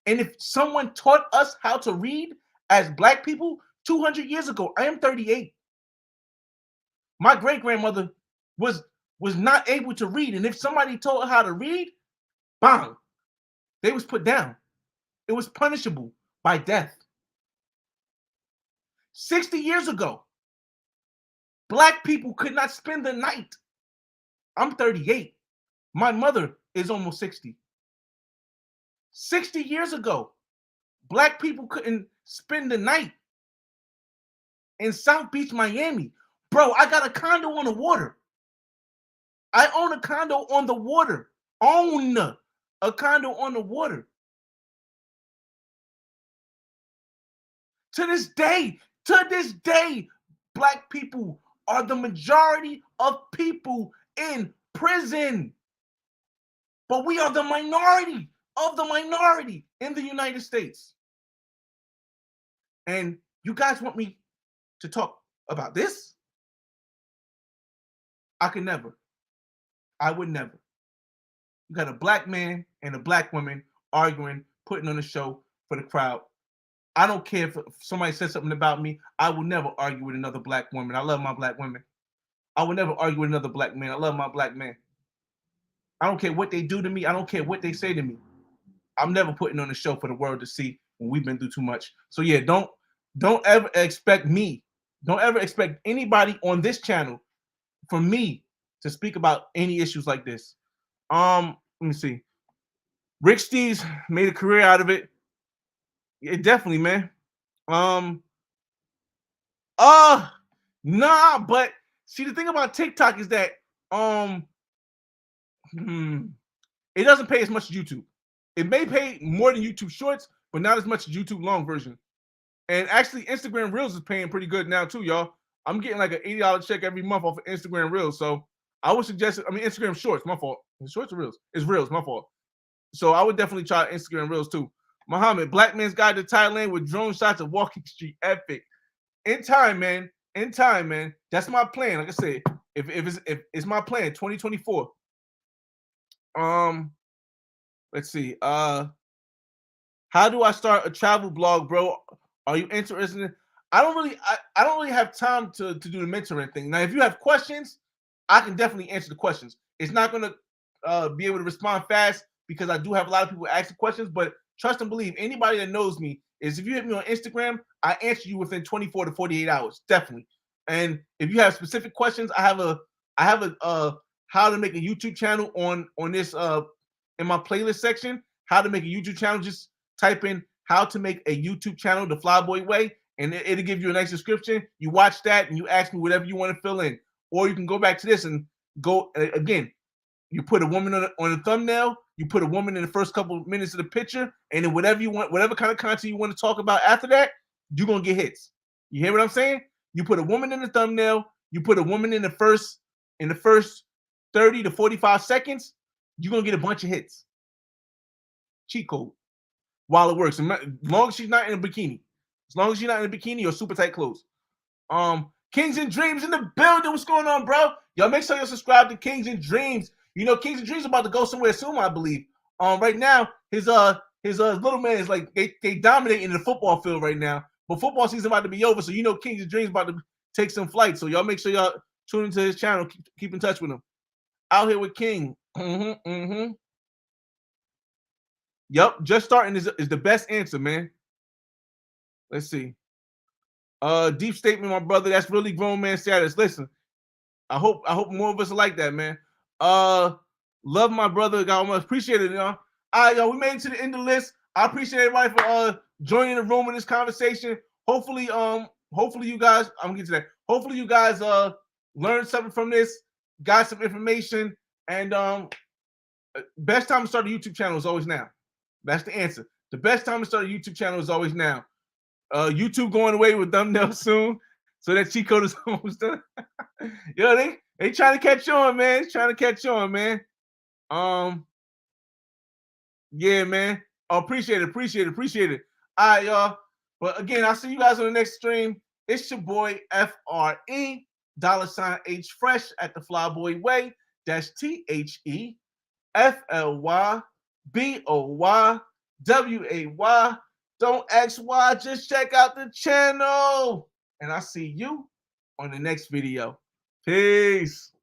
And if someone taught us how to read as Black people 200 years ago, I am 38. My great-grandmother was not able to read. And if somebody taught her how to read, bang, they was put down. It was punishable by death. 60 years ago, Black people could not spend the night. I'm 38. My mother is almost 60. 60 years ago, Black people couldn't spend the night in South Beach, Miami. Bro, I got a condo on the water. I own a condo on the water. Own a condo on the water. To this day, Black people are the majority of people in prison. But we are the minority of the minority in the United States. And you guys want me to talk about this? I could never. I would never. You got a Black man and a Black woman arguing, putting on a show for the crowd. I don't care if somebody says something about me. I will never argue with another Black woman. I love my Black women. I will never argue with another Black man. I love my Black man. I don't care what they do to me. I don't care what they say to me. I'm never putting on a show for the world to see when we've been through too much. So yeah, don't ever expect me. Don't ever expect anybody on this channel for me to speak about any issues like this. Let me see. Rick Steves made a career out of it. Yeah, definitely, man. Nah, but see, the thing about TikTok is that it doesn't pay as much as YouTube. It may pay more than YouTube Shorts, but not as much as YouTube long version. And actually, Instagram Reels is paying pretty good now too, y'all. I'm getting like an $80 check every month off of Instagram Reels. So I would suggest it. I mean, Instagram Shorts, my fault. Shorts or Reels? It's Reels, my fault. So I would definitely try Instagram Reels too. Muhammad, Black Man's Guide to Thailand with drone shots of Walking Street. Epic. In time, man. In time, man. That's my plan. Like I said, if it's my plan, 2024. Let's see. How do I start a travel blog, bro? Are you interested in? I don't really have time to do the mentoring thing. Now, if you have questions, I can definitely answer the questions. It's not gonna be able to respond fast because I do have a lot of people asking questions, but trust and believe, anybody that knows me is if you hit me on Instagram, I answer you within 24 to 48 hours, definitely. And if you have specific questions, I have a how to make a YouTube channel on this in my playlist section. How to make a YouTube channel, just type in how to make a YouTube channel the Flyboy way, and it'll give you a nice description. You watch that and you ask me whatever you want to fill in, or you can go back to this and go again. You put a woman on the thumbnail. You put a woman in the first couple of minutes of the picture, and then whatever you want, whatever kind of content you want to talk about after that, you're gonna get hits. You hear what I'm saying? You put a woman in the thumbnail. You put a woman in the first 30 to 45 seconds. You're gonna get a bunch of hits. Cheat code. While it works, as long as she's not in a bikini. As long as she's not in a bikini or super tight clothes. Kings and Dreams in the building. What's going on, bro? Y'all make sure you subscribe to Kings and Dreams. You know, Kings and Dreams about to go somewhere soon, I believe. Right now, his little man is like they dominate in the football field right now. But football season about to be over, so you know Kings and Dreams about to take some flight. So y'all make sure y'all tune into his channel. Keep in touch with him. Out here with King. Yep, just starting is the best answer, man. Let's see. Deep statement, my brother. That's really grown man status. Listen, I hope more of us are like that, man. Love my brother. God, I appreciate it, y'all. All right, y'all. We made it to the end of the list. I appreciate everybody for joining the room in this conversation. Hopefully you guys. I'm gonna get to that. Hopefully you guys learned something from this, got some information, and best time to start a YouTube channel is always now. That's the answer. The best time to start a YouTube channel is always now. YouTube going away with thumbnails soon, so that cheat code is almost done. Yo, they trying to catch on, man. It's trying to catch on, man. Yeah, man. Oh, appreciate it. All right, y'all. But again, I'll see you guys on the next stream. It's your boy FRE $H Fresh at the Flyboy Way. That's THEFLYBOY WAY. Don't ask why, just check out the channel. And I'll see you on the next video. Peace.